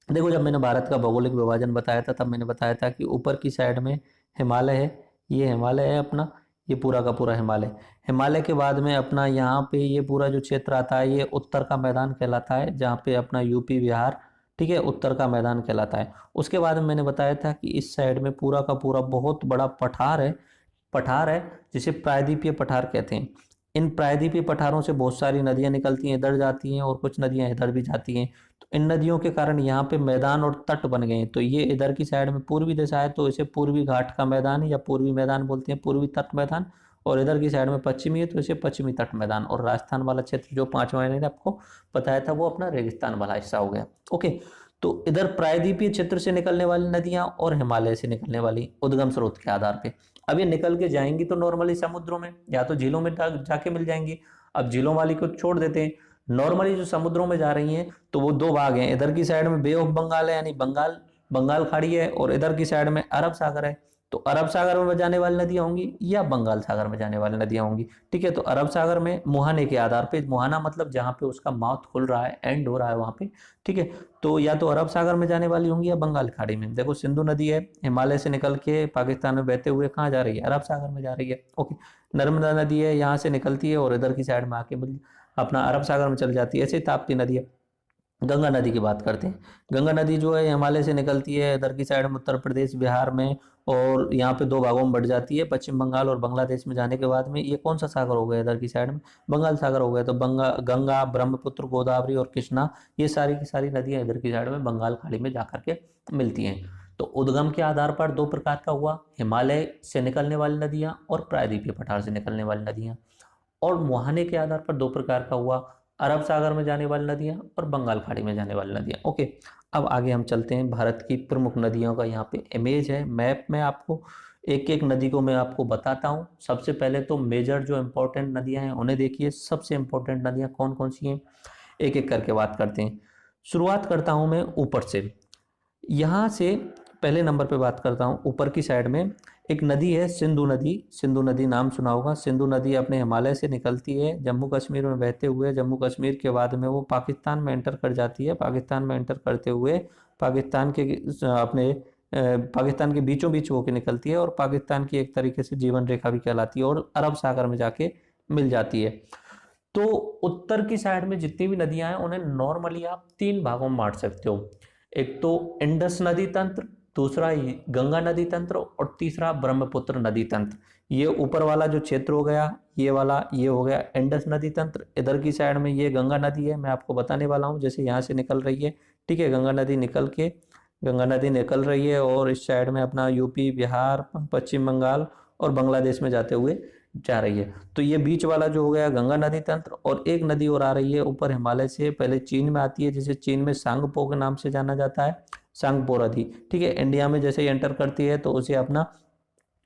देखो, जब मैंने भारत का भौगोलिक विभाजन बताया था तब मैंने बताया था कि ऊपर की साइड में हिमालय है, ये हिमालय है अपना, ये पूरा का पूरा हिमालय। हिमालय के बाद में अपना यहाँ पे ये पूरा जो क्षेत्र आता है ये उत्तर का मैदान कहलाता है, जहाँ पे अपना यूपी, बिहार, ठीक है, उत्तर का मैदान कहलाता है। उसके बाद में मैंने बताया था कि इस साइड में पूरा का पूरा बहुत बड़ा पठार है जिसे प्रायद्वीपीय पठार कहते हैं। इन प्रायद्वीपीय पठारों से बहुत सारी नदियां निकलती हैं, इधर जाती हैं और कुछ नदियां इधर भी जाती हैं। तो इन नदियों के कारण यहाँ पे मैदान और तट बन गए हैं। तो ये इधर की साइड में पूर्वी दिशा है तो इसे पूर्वी घाट का मैदान या पूर्वी मैदान बोलते हैं, पूर्वी तट मैदान, और इधर की साइड में पश्चिमी है तो इसे पश्चिमी तट मैदान। और राजस्थान वाला क्षेत्र जो 5वां मैंने आपको बताया था वो अपना रेगिस्तान वाला हिस्सा हो गया। ओके, तो इधर प्रायद्वीपीय क्षेत्र से निकलने वाली नदियां और हिमालय से निकलने वाली उद्गम स्रोत के आधार पे। अब ये निकल के जाएंगी तो नॉर्मली समुद्रों में या तो झीलों में जाके मिल जाएंगी। अब झीलों वाली को छोड़ देते हैं, नॉर्मली जो समुद्रों में जा रही हैं तो वो 2 भाग हैं। इधर की साइड में बे ऑफ बंगाल है यानी बंगाल खाड़ी है, और इधर की साइड में अरब सागर है। तो अरब सागर में जाने वाली नदियां होंगी या बंगाल सागर में जाने वाली नदियां होंगी, ठीक है। तो अरब सागर में मुहाने के आधार पे, मुहाना मतलब जहां पे उसका माउथ खुल रहा है, एंड हो रहा है वहां पे, ठीक है। तो या तो अरब सागर में जाने वाली होंगी या बंगाल खाड़ी में। देखो, सिंधु नदी है, हिमालय से निकल के पाकिस्तान में बहते हुए कहाँ जा रही है, अरब सागर में जा रही है। ओके, नर्मदा नदी है, यहाँ से निकलती है और इधर की साइड में आके अपना अरब सागर में चल जाती है। ऐसे ताप्ती नदी है। गंगा नदी की बात करते हैं। गंगा नदी जो है हिमालय से निकलती है, इधर की साइड में उत्तर प्रदेश, बिहार में, और यहाँ पे 2 भागों में बढ़ जाती है, पश्चिम बंगाल और बांग्लादेश में जाने के बाद में ये कौन सा सागर हो गया, इधर की साइड में बंगाल सागर हो गया। तो गंगा, ब्रह्मपुत्र, गोदावरी और कृष्णा, ये सारी की सारी नदियां इधर की साइड में बंगाल खाड़ी में जाकर के मिलती हैं। तो उद्गम के आधार पर 2 प्रकार का हुआ, हिमालय से निकलने वाली नदियां और प्रायद्वीपीय पठार से निकलने वाली नदियां। और मुहाने के आधार पर 2 प्रकार का हुआ, अरब सागर में जाने वाली नदियां और बंगाल खाड़ी में जाने वाली नदियां। ओके, अब आगे हम चलते हैं। भारत की प्रमुख नदियों का यहाँ पे इमेज है, मैप में आपको एक एक नदी को मैं आपको बताता हूँ। सबसे पहले तो मेजर जो इंपॉर्टेंट नदियां हैं उन्हें देखिए, सबसे इंपॉर्टेंट नदियां कौन कौन सी हैं एक एक करके बात करते हैं। शुरुआत करता हूं मैं ऊपर से, यहाँ से पहले नंबर पे बात करता हूँ, ऊपर की साइड में एक नदी है सिंधु नदी। सिंधु नदी नाम सुना होगा। सिंधु नदी अपने हिमालय से निकलती है, जम्मू कश्मीर में बहते हुए जम्मू कश्मीर के बाद में वो पाकिस्तान में एंटर कर जाती है। पाकिस्तान में एंटर करते हुए पाकिस्तान के पाकिस्तान के बीचों बीच होकर निकलती है और पाकिस्तान की एक तरीके से जीवन रेखा भी कहलाती है और अरब सागर में जाके मिल जाती है। तो उत्तर की साइड में जितनी भी नदियां हैं उन्हें नॉर्मली आप 3 भागों में बांट सकते हो। एक तो इंडस नदी तंत्र, दूसरा गंगा नदी तंत्र और तीसरा ब्रह्मपुत्र नदी तंत्र। ये ऊपर वाला जो क्षेत्र हो गया, ये वाला ये हो गया इंडस नदी तंत्र। इधर की साइड में ये गंगा नदी है, मैं आपको बताने वाला हूँ जैसे यहाँ से निकल रही है। ठीक है, गंगा नदी निकल रही है और इस साइड में अपना यूपी, बिहार, पश्चिम बंगाल और बांग्लादेश में जाते हुए जा रही है। तो ये बीच वाला जो हो गया गंगा नदी तंत्र। और एक नदी और आ रही है ऊपर हिमालय से, पहले चीन में आती है, जिसे चीन में सांगपो के नाम से जाना जाता है, सांगपो नदी। ठीक है, इंडिया में जैसे ही एंटर करती है तो उसे अपना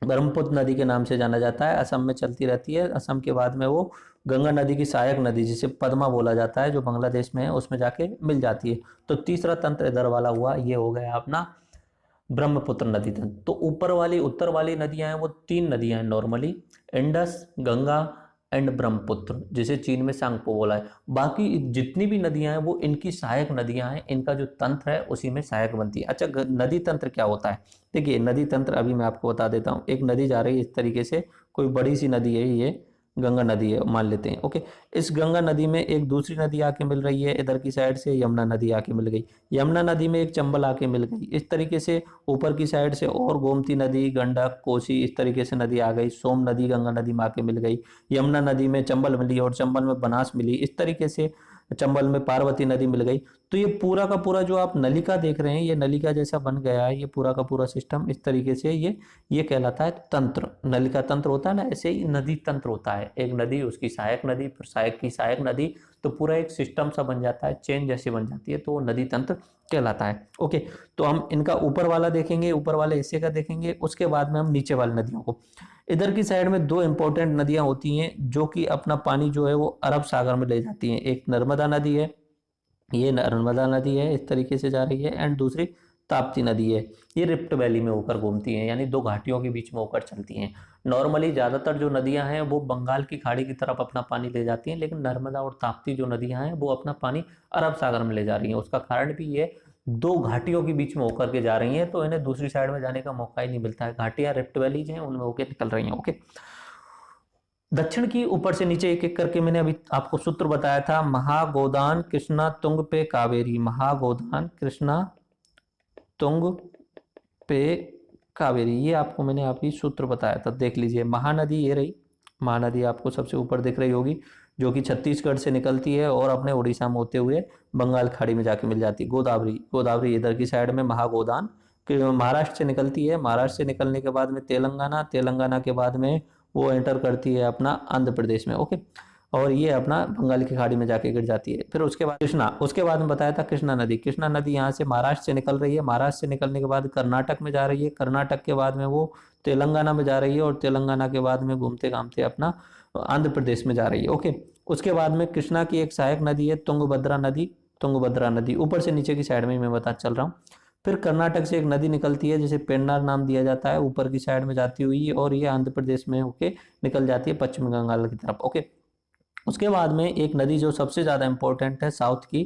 ब्रह्मपुत्र नदी के नाम से जाना जाता है। असम में चलती रहती है। असम के बाद में वो गंगा नदी की सहायक नदी जिसे पद्मा बोला जाता है, जो बांग्लादेश में है, उसमें जाके मिल जाती है। तो तीसरा तंत्र इधर वाला हुआ, ये हो गया अपना ब्रह्मपुत्र नदी तंत्र। तो ऊपर वाली उत्तर वाली नदियां हैं वो 3 नदियां हैं normally, Indus, Ganga and Brahmaputra, जिसे चीन में सांगपो बोला है। बाकी जितनी भी नदियां हैं वो इनकी सहायक नदियां हैं, इनका जो तंत्र है उसी में सहायक बनती है। अच्छा, नदी तंत्र क्या होता है? देखिए, नदी तंत्र अभी मैं आपको बता देता हूँ। एक नदी जा रही है इस तरीके से, कोई बड़ी सी नदी है, ये गंगा नदी है मान लेते हैं। ओके, इस गंगा नदी में एक दूसरी नदी आके मिल रही है, इधर की साइड से यमुना नदी आके मिल गई, यमुना नदी में एक चंबल आके मिल गई। इस तरीके से ऊपर की साइड से और गोमती नदी, गंडक, कोसी, इस तरीके से नदी आ गई। सोम नदी गंगा नदी में आके मिल गई। यमुना नदी में चंबल मिली और चंबल में बनास मिली। इस तरीके से चंबल में पार्वती नदी मिल गई। तो ये पूरा का पूरा जो आप नलिका देख रहे हैं, ये नलिका जैसा बन गया है, ये पूरा का पूरा सिस्टम इस तरीके से ये कहलाता है तंत्र। नलिका तंत्र होता है ना, ऐसे ही नदी तंत्र होता है। एक नदी, उसकी सहायक नदी, फिर सहायक की सहायक नदी, तो पूरा एक सिस्टम सा बन जाता है, चेन जैसी बन जाती है, तो नदी तंत्र कहलाता है। ओके, तो हम इनका ऊपर वाला देखेंगे, ऊपर वाले हिस्से का देखेंगे, उसके बाद में हम नीचे वाली नदियों को। इधर की साइड में 2 इंपॉर्टेंट नदियां होती हैं जो कि अपना पानी जो है वो अरब सागर में ले जाती हैं। एक नर्मदा नदी है, ये नर्मदा नदी है, इस तरीके से जा रही है, एंड दूसरी ताप्ती नदी है, ये रिफ्ट वैली में होकर घूमती हैं, यानी 2 घाटियों के बीच में होकर चलती हैं। नॉर्मली ज्यादातर जो नदियां हैं वो बंगाल की खाड़ी की तरफ अपना पानी ले जाती हैं, लेकिन नर्मदा और ताप्ती जो नदियां हैं वो अपना पानी अरब सागर में ले जा रही हैं। उसका कारण भी ये 2 घाटियों के बीच में होकर के जा रही हैं, तो इन्हें दूसरी साइड में जाने का मौका ही नहीं मिलता है। घाटियां रिफ्ट वैली हैं, उनमें होकर निकल रही हैं। ओके, दक्षिण की ऊपर से नीचे एक एक करके मैंने अभी आपको सूत्र बताया था, महागोदान कृष्णा तुंग पे कावेरी। महागोदान कृष्णा तुंग पे कावेरी, ये आपको मैंने अभी सूत्र बताया था, देख लीजिए। महानदी ये रही, महानदी आपको सबसे ऊपर दिख रही होगी, जो कि छत्तीसगढ़ से निकलती है और अपने उड़ीसा में होते हुए बंगाल खाड़ी में जाके मिल जाती है। गोदावरी, गोदावरी इधर की साइड में। महागोदान महाराष्ट्र से निकलती है, महाराष्ट्र से निकलने के बाद में तेलंगाना, तेलंगाना के बाद में वो एंटर करती है अपना आंध्र प्रदेश में। ओके, और ये अपना बंगाल की खाड़ी में जाके गिर जाती है। फिर उसके बाद कृष्णा, उसके बाद में बताया था कृष्णा नदी। कृष्णा नदी यहाँ से महाराष्ट्र से निकल रही है, महाराष्ट्र से निकलने के बाद कर्नाटक में जा रही है, कर्नाटक के बाद में वो तेलंगाना में जा रही है और तेलंगाना के बाद में घूमते घामते अपना आंध्र प्रदेश में जा रही है। ओके, उसके बाद में कृष्णा की एक सहायक नदी है तुंगभद्रा नदी। तुंगभद्रा नदी ऊपर से नीचे की साइड में मैं बता चल रहा हूँ। फिर कर्नाटक से एक नदी निकलती है जिसे पेन्नार नाम दिया जाता है, ऊपर की साइड में जाती हुई, और ये आंध्र प्रदेश में होके निकल जाती है पश्चिम बंगाल की तरफ। ओके, उसके बाद में एक नदी जो सबसे ज्यादा इंपॉर्टेंट है साउथ की,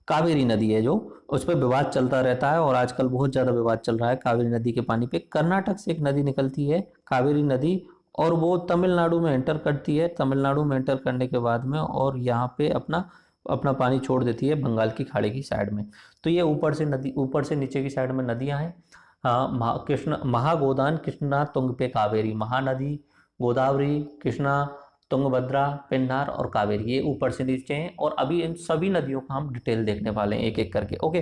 कावेरी नदी है, जो उस पर विवाद चलता रहता है और आजकल बहुत ज्यादा विवाद चल रहा है कावेरी नदी के पानी पे। कर्नाटक से एक नदी निकलती है कावेरी नदी, और वो तमिलनाडु में एंटर करती है। तमिलनाडु में एंटर करने के बाद में और यहाँ पे अपना पानी छोड़ देती है बंगाल की खाड़ी की साइड में। तो ये ऊपर से नीचे की साइड में नदियां हैं। हाँ, कृष्णा, महागोदान कृष्णा तुंग पे कावेरी, महानदी, गोदावरी, कृष्णा, तुंगभद्रा, पेन्नार और कावेरी, ये ऊपर से नीचे हैं। और अभी इन सभी नदियों का हम डिटेल देखने वाले हैं एक एक करके। ओके,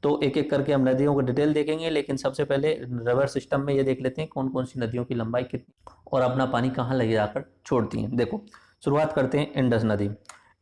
तो एक एक करके हम नदियों को डिटेल देखेंगे, लेकिन सबसे पहले रिवर सिस्टम में ये देख लेते हैं कौन कौन सी नदियों की लंबाई कितनी और अपना पानी कहाँ ले जाकर छोड़ती हैं। देखो, शुरुआत करते हैं इंडस नदी।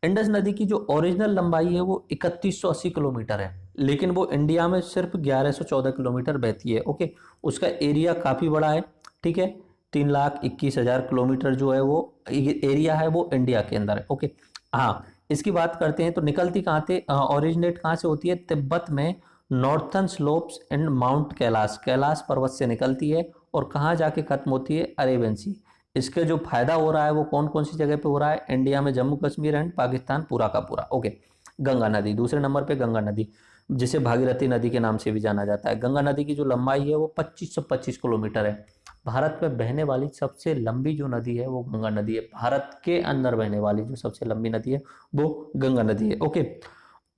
इंडस नदी की जो ओरिजिनल लंबाई है वो 3180 किलोमीटर है, लेकिन वो इंडिया में सिर्फ 1114 किलोमीटर बहती है। ओके, उसका एरिया काफी बड़ा है। ठीक है, 3,21,000 किलोमीटर जो है वो एरिया है वो इंडिया के अंदर है। ओके, हाँ, इसकी बात करते हैं तो निकलती कहाँ से, ओरिजिनेट कहाँ से होती है? तिब्बत में northern slopes and mount Kailash, Kailash पर्वत से निकलती है और कहाँ जाके खत्म होती है, अरेबियन सी। इसके जो फायदा हो रहा है वो कौन कौन सी जगह पे हो रहा है, इंडिया में जम्मू कश्मीर एंड पाकिस्तान पूरा का पूरा। ओके, गंगा नदी दूसरे नंबर पे, गंगा नदी जिसे भागीरथी नदी के नाम से भी जाना जाता है। गंगा नदी की जो लंबाई है वो 2525 किलोमीटर है। भारत में बहने वाली सबसे लंबी जो नदी है वो गंगा नदी है। भारत के अंदर बहने वाली जो सबसे लंबी नदी है वो गंगा नदी है। ओके,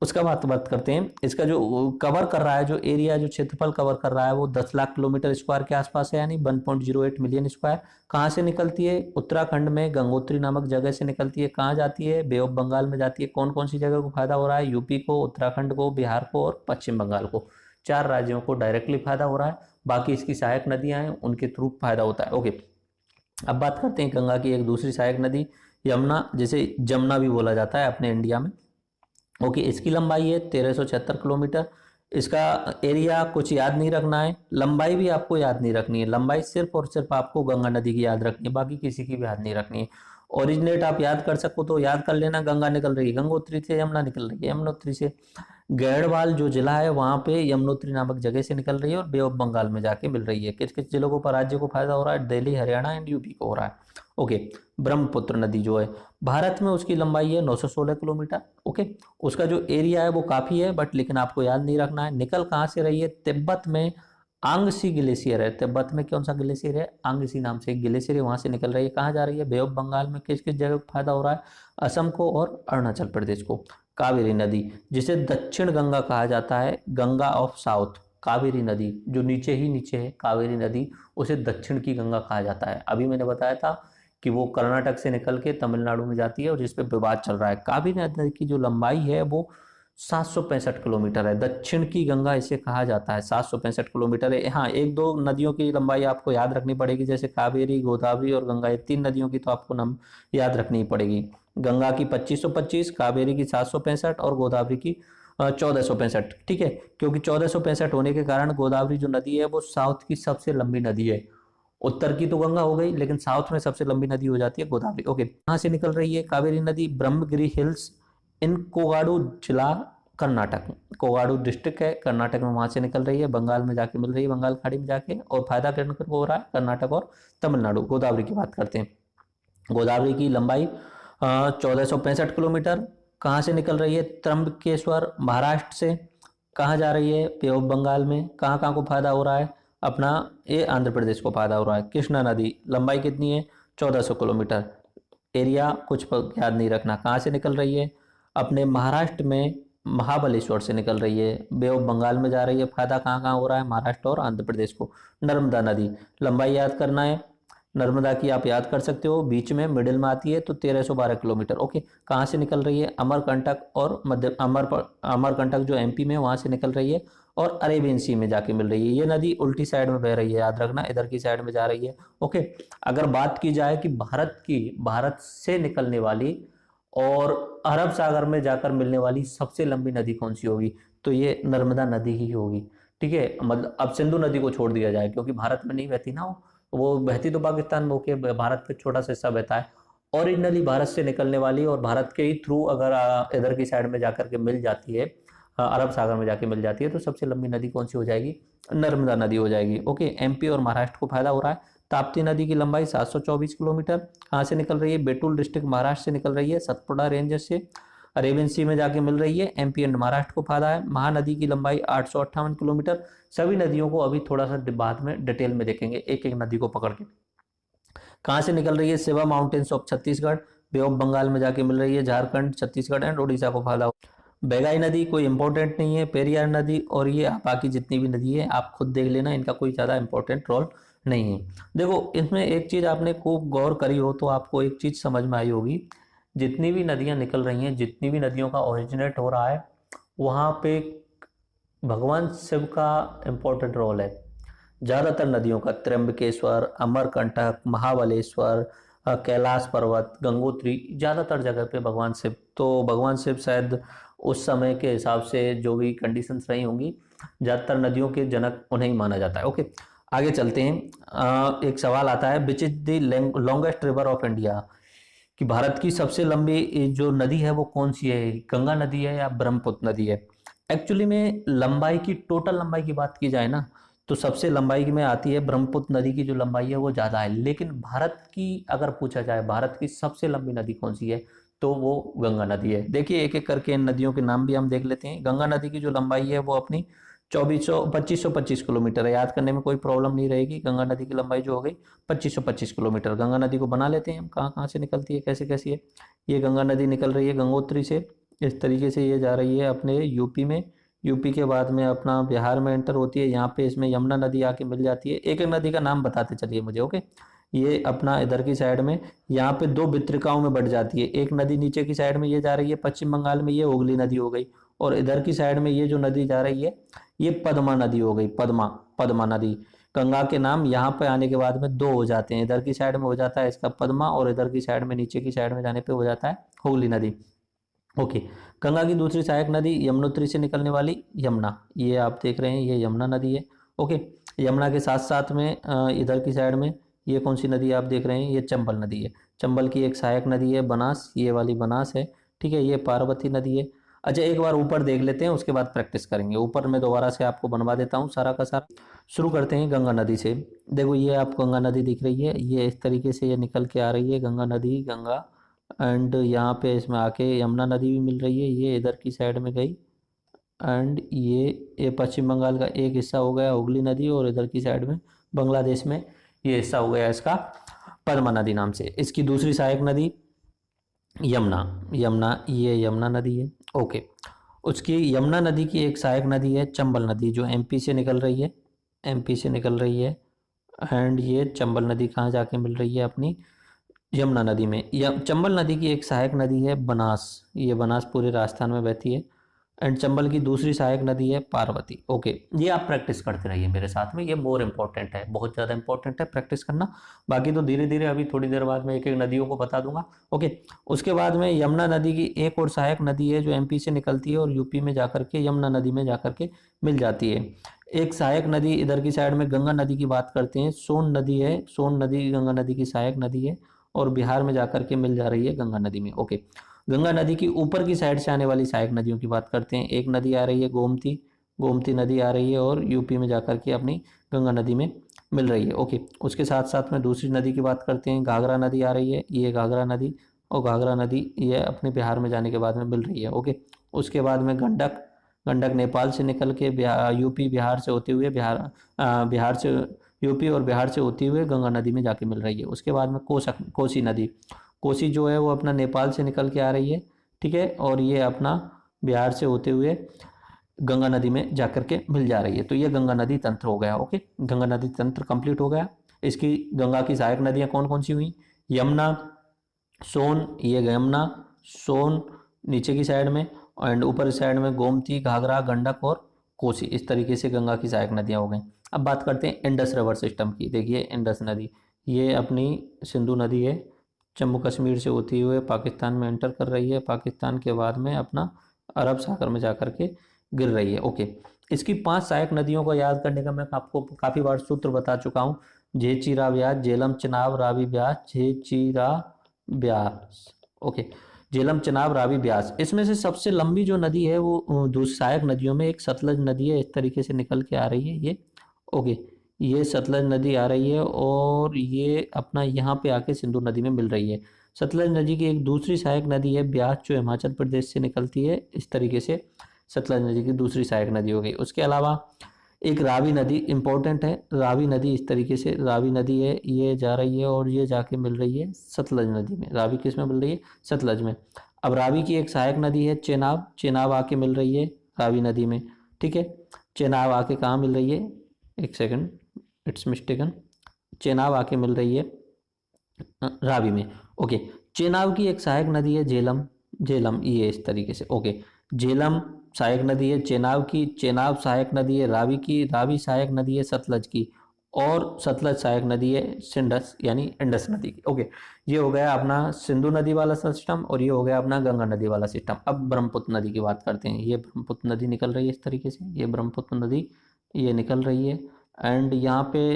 उसका बात करते हैं। इसका जो कवर कर रहा है, जो एरिया, जो क्षेत्रफल कवर कर रहा है वो 10 लाख किलोमीटर स्क्वायर के आसपास है, यानी 1.08 मिलियन स्क्वायर। कहाँ से निकलती है, उत्तराखंड में गंगोत्री नामक जगह से निकलती है। कहाँ जाती है, बे ऑफ बंगाल में जाती है। कौन कौन सी जगह को फायदा हो रहा है, यूपी को, उत्तराखंड को, बिहार को और पश्चिम बंगाल को। 4 राज्यों को डायरेक्टली फायदा हो रहा है, बाकी इसकी सहायक नदियां हैं उनके थ्रू फायदा होता है। ओके, अब बात करते हैं गंगा की एक दूसरी सहायक नदी यमुना, जिसे जमुना भी बोला जाता है अपने इंडिया में। ओके, इसकी लंबाई है 1376 किलोमीटर। इसका एरिया कुछ याद नहीं रखना है, लंबाई भी आपको याद नहीं रखनी है। लंबाई सिर्फ और सिर्फ आपको गंगा नदी की याद रखनी है, बाकी किसी की भी याद नहीं रखनी है। ओरिजिनेट आप याद कर सको तो याद कर लेना, गंगा निकल रही है गंगोत्री से, यमुना निकल रही है यमुनोत्री से। गैड़वाल जो जिला है वहां पे यमुनोत्री नामक जगह से निकल रही है और बे ऑफ बंगाल में जाके मिल रही है। किस किस जिलों को, राज्य को फायदा हो रहा है, दिल्ली, हरियाणा एंड यूपी को हो रहा है। ओके, ब्रह्मपुत्र नदी जो है भारत में उसकी लंबाई है 916 किलोमीटर। ओके, उसका जो एरिया है वो काफी है, बट लेकिन आपको याद नहीं रखना है। निकल कहाँ से रही है, तिब्बत में आंगसी ग्लेशियर है। तिब्बत में कौन सा ग्लेशियर है, आंगसी नाम से एक ग्लेशियर है, वहां से निकल रही है। कहाँ जा रही है, बे ऑफ बंगाल में। किस किस जगह को फायदा हो रहा है, असम को और अरुणाचल प्रदेश को। कावेरी नदी जिसे दक्षिण गंगा कहा जाता है, गंगा ऑफ साउथ, कावेरी नदी जो नीचे ही नीचे है, कावेरी नदी, उसे दक्षिण की गंगा कहा जाता है। अभी मैंने बताया था कि वो कर्नाटक से निकल के तमिलनाडु में जाती है और जिस पे विवाद चल रहा है। कावेरी नदी की जो लंबाई है वो 765 किलोमीटर है। दक्षिण की गंगा इसे कहा जाता है, 765 किलोमीटर है। हाँ, एक दो नदियों की लंबाई आपको याद रखनी पड़ेगी, जैसे कावेरी, गोदावरी और गंगा, ये 3 नदियों की तो आपको नाम याद रखनी पड़ेगी। गंगा की 2525, कावेरी की 765 और गोदावरी की 1465। ठीक है, क्योंकि 1465 होने के कारण गोदावरी जो नदी है वो साउथ की सबसे लंबी नदी है। उत्तर की तो गंगा हो गई, लेकिन साउथ में सबसे लंबी नदी हो जाती है गोदावरी। ओके, कहाँ से निकल रही है कावेरी नदी, ब्रह्मगिरी हिल्स इन कोगाडू जिला, कर्नाटक, कोगाडू डिस्ट्रिक्ट है कर्नाटक में, वहां से निकल रही है, बंगाल में जाके मिल रही है, बंगाल खाड़ी में जाके। और फायदा किन को हो रहा है, कर्नाटक और तमिलनाडु। गोदावरी की बात करते हैं। गोदावरी की लंबाई 1465 किलोमीटर। कहाँ से निकल रही है, त्र्यंबकेश्वर महाराष्ट्र से। कहाँ जा रही है, बे ऑफ बंगाल में। कहाँ कहाँ को फायदा हो रहा है, अपना ये आंध्र प्रदेश को फायदा हो रहा है। कृष्णा नदी लंबाई कितनी है, 1400 किलोमीटर। एरिया कुछ याद नहीं रखना। कहाँ से निकल रही है, अपने महाराष्ट्र में महाबलेश्वर से निकल रही है, बे ऑफ बंगाल में जा रही है। फायदा कहाँ कहाँ हो रहा है, महाराष्ट्र और आंध्र प्रदेश को। नर्मदा नदी लंबाई याद करना है, नर्मदा की आप याद कर सकते हो, बीच में मिडिल में आती है तो 1312 किलोमीटर। ओके, कहाँ से निकल रही है, अमरकंटक और मध्य अमरकंटक जो एमपी में, वहां से निकल रही है और अरेबियन सी में जाके मिल रही है। ये नदी उल्टी साइड में बह रही है, याद रखना, इधर की साइड में जा रही है। ओके, अगर बात की जाए कि भारत से निकलने वाली और अरब सागर में जाकर मिलने वाली सबसे लंबी नदी कौन सी होगी, तो ये नर्मदा नदी ही होगी। ठीक है, मतलब अब सिंधु नदी को छोड़ दिया जाए क्योंकि भारत में नहीं बहती ना, वो बहती तो पाकिस्तान में होके भारत पे छोटा सा हिस्सा बहता है। ओरिजिनली भारत से निकलने वाली और भारत के ही थ्रू अगर इधर की साइड में जाकर के मिल जाती है, अरब सागर में जाके मिल जाती है, तो सबसे लंबी नदी कौन सी हो जाएगी, नर्मदा नदी हो जाएगी। ओके, एमपी और महाराष्ट्र को फायदा हो रहा है। ताप्ती नदी की लंबाई 724 किलोमीटर। कहाँ से निकल रही है, बेतुल डिस्ट्रिक्ट महाराष्ट्र से निकल रही है, सतपुड़ा रेंज से अरेबियन सी में जाके मिल रही है। एमपी एंड महाराष्ट्र को फायदा है। महानदी की लंबाई 858 किलोमीटर। सभी नदियों को अभी थोड़ा सा बाद में डिटेल में देखेंगे, एक एक नदी को पकड़ के। कहाँ से निकल रही है, Shiva mountains of Chhattisgarh, bay of Bengal में जाके मिल रही है, झारखंड, छत्तीसगढ़ एंड उड़ीसा को फायदा। बेगाई नदी कोई इंपॉर्टेंट नहीं है, पेरियार नदी और ये बाकी जितनी भी नदी है आप खुद देख लेना, इनका कोई ज़्यादा इंपॉर्टेंट रोल नहीं है। देखो, इसमें एक चीज़ आपने खूब गौर करी हो तो आपको एक चीज़ समझ में आई होगी, जितनी भी नदियाँ निकल रही हैं, जितनी भी नदियों का ओरिजिनेट हो रहा है, वहाँ पे भगवान शिव का इंपॉर्टेंट रोल है। ज़्यादातर नदियों का, त्र्यंबकेश्वर, अमरकंटक, महाबलेश्वर, कैलाश पर्वत, गंगोत्री, ज़्यादातर जगह पे भगवान शिव। तो भगवान शिव शायद उस समय के हिसाब से जो भी कंडीशंस रही होंगी, ज़्यादातर नदियों के जनक उन्हें ही माना जाता है। ओके, आगे चलते हैं। एक सवाल आता है, which is the longest river of India, कि भारत की सबसे लंबी जो नदी है वो कौन सी है, गंगा नदी है या ब्रह्मपुत्र नदी है। एक्चुअली में लंबाई की, टोटल लंबाई की बात की जाए ना, तो सबसे लंबाई में आती है ब्रह्मपुत्र नदी की जो लंबाई है वो ज़्यादा है। लेकिन भारत की अगर पूछा जाए भारत की सबसे लंबी नदी कौन सी है, तो वो गंगा नदी है। देखिए एक एक करके इन नदियों के नाम भी हम देख लेते हैं। गंगा नदी की जो लंबाई है वो अपनी 2525 किलोमीटर है। याद करने में कोई प्रॉब्लम नहीं रहेगी। गंगा नदी की लंबाई जो हो गई 2525 किलोमीटर। गंगा नदी को बना लेते हैं हम, कहाँ कहाँ से निकलती है, कैसे कैसी है। ये गंगा नदी निकल रही है गंगोत्री से, इस तरीके से ये जा रही है अपने यूपी में। यूपी के बाद में अपना बिहार में एंटर होती है। यहाँ पे इसमें यमुना नदी आके मिल जाती है। एक एक नदी का नाम बताते चलिए मुझे, ओके। ये अपना इधर की साइड में यहाँ पे दो वितरिकाओं में बढ़ जाती है। एक नदी नीचे की साइड में ये जा रही है पश्चिम बंगाल में, ये हुगली नदी हो गई। और इधर की साइड में ये जो नदी जा रही है ये पद्मा नदी हो गई, पद्मा, पद्मा नदी। गंगा के नाम यहाँ पे आने के बाद में दो हो जाते हैं। इधर की साइड में हो जाता है इसका पद्मा, और इधर की साइड में नीचे की साइड में जाने पे हो जाता है हुगली नदी, ओके। गंगा की दूसरी सहायक नदी यमुनोत्री से निकलने वाली यमुना, ये आप देख रहे हैं ये यमुना नदी है, ओके। यमुना के साथ साथ में इधर की साइड में ये कौन सी नदी आप देख रहे हैं, ये चंबल नदी है। चंबल की एक सहायक नदी है बनास, ये वाली बनास है, ठीक है। ये पार्वती नदी है। अच्छा एक बार ऊपर देख लेते हैं, उसके बाद प्रैक्टिस करेंगे। ऊपर मैं दोबारा से आपको बनवा देता हूँ सारा का सारा। शुरू करते हैं गंगा नदी से। देखो ये आपको गंगा नदी दिख रही है, ये इस तरीके से ये निकल के आ रही है गंगा नदी, गंगा। एंड यहाँ पे इसमें आके यमुना नदी भी मिल रही है, ये इधर की साइड में गई। एंड ये पश्चिम बंगाल का एक हिस्सा हो गया हुगली नदी, और इधर की साइड में बांग्लादेश में ये हिस्सा हो गया इसका पद्मा नदी नाम से। इसकी दूसरी सहायक नदी यमुना, यमुना, ये यमुना नदी है, ओके। उसकी यमुना नदी की एक सहायक नदी है चंबल नदी, जो एमपी से निकल रही है, एमपी से निकल रही है। एंड ये चंबल नदी कहाँ जाके मिल रही है अपनी यमुना नदी में। चंबल नदी की एक सहायक नदी है बनास, ये बनास पूरे राजस्थान में बहती है। एंड चंबल की दूसरी सहायक नदी है पार्वती, ओके। ये आप प्रैक्टिस करते रहिए मेरे साथ में, ये मोर इंपॉर्टेंट है, बहुत ज़्यादा इंपॉर्टेंट है प्रैक्टिस करना। बाकी तो धीरे धीरे अभी थोड़ी देर बाद में एक एक नदियों को बता दूंगा, ओके। उसके बाद में यमुना नदी की एक और सहायक नदी है जो एमपी से निकलती है और यूपी में जाकर के यमुना नदी में जाकर के मिल जाती है। एक सहायक नदी इधर की साइड में गंगा नदी की बात करते हैं, सोन नदी है, सोन नदी गंगा नदी की सहायक नदी है, और बिहार में जाकर के मिल जा रही है गंगा नदी में, ओके। गंगा नदी की ऊपर की साइड से आने वाली सहायक नदियों की बात करते हैं। एक नदी आ रही है गोमती, गोमती नदी आ रही है और यूपी में जाकर के अपनी गंगा नदी में मिल रही है, ओके। उसके साथ साथ में दूसरी नदी की बात करते हैं, घाघरा नदी आ रही है, ये घाघरा नदी, और घाघरा नदी ये अपने बिहार में जाने के बाद में मिल रही है, ओके। उसके बाद में गंडक, गंडक नेपाल से निकल के यूपी बिहार से होते हुए बिहार से यूपी और बिहार से होती हुए गंगा नदी में जाके मिल रही है। उसके बाद में कोसी नदी, कोसी जो है वो अपना नेपाल से निकल के आ रही है, ठीक है, और ये अपना बिहार से होते हुए गंगा नदी में जाकर के मिल जा रही है। तो ये गंगा नदी तंत्र हो गया, ओके। गंगा नदी तंत्र कंप्लीट हो गया। इसकी गंगा की सहायक नदियां कौन कौन सी हुई, यमुना, सोन, ये यमुना, सोन नीचे की साइड में, एंड ऊपर की साइड में गोमती, घाघरा, गंडक और कोसी। इस तरीके से गंगा की सहायक नदियां हो गई। अब बात करते हैं इंडस रिवर सिस्टम की। देखिए इंडस नदी ये अपनी सिंधु नदी है, जम्मू कश्मीर से होती हुए पाकिस्तान में एंटर कर रही है, पाकिस्तान के बाद में अपना अरब सागर में जाकर के गिर रही है, ओके। इसकी 5 सहायक नदियों को याद करने का मैं आपको काफ़ी बार सूत्र बता चुका हूँ। झेचीरा ब्यास, झेलम, चिनाब, रावी, ब्यास, झेचीरा ब्यास, ओके। झेलम, चिनाब, रावी, ब्यास। इसमें से सबसे लंबी जो नदी है वो दूसरी सहायक नदियों में एक सतलज नदी है, इस तरीके से निकल के आ रही है ये, ओके। ये सतलज नदी आ रही है और ये अपना यहाँ पे आके सिंधु नदी में मिल रही है। सतलज नदी की एक दूसरी सहायक नदी है ब्यास, जो हिमाचल प्रदेश से निकलती है, इस तरीके से सतलज नदी की दूसरी सहायक नदी हो गई। उसके अलावा एक रावी नदी इंपॉर्टेंट है, रावी नदी इस तरीके से रावी नदी है, ये जा रही है और ये जाके मिल रही है सतलज नदी में। रावी किस में मिल रही है, सतलज में। अब रावी की एक सहायक नदी है चेनाब, चेनाब आके मिल रही है रावी नदी में, ठीक है। चेनाब आके कहाँ मिल रही है, एक सेकंड, इट्स मिस्टेकन, चेनाब आके मिल रही है रावी में, ओके। चेनाब की एक सहायक नदी है झेलम, झेलम, ये इस तरीके से, ओके। झेलम सहायक नदी है चेनाब की, चेनाब सहायक नदी है रावी की, रावी सहायक नदी है सतलज की, और सतलज सहायक नदी है सिंडस यानी इंडस नदी की, ओके। ये हो गया अपना सिंधु नदी वाला सिस्टम और ये हो गया अपना गंगा नदी वाला सिस्टम। अब ब्रह्मपुत्र नदी की बात करते हैं। ये ब्रह्मपुत्र नदी निकल रही है इस तरीके से, ये ब्रह्मपुत्र नदी ये निकल रही है एंड यहाँ पे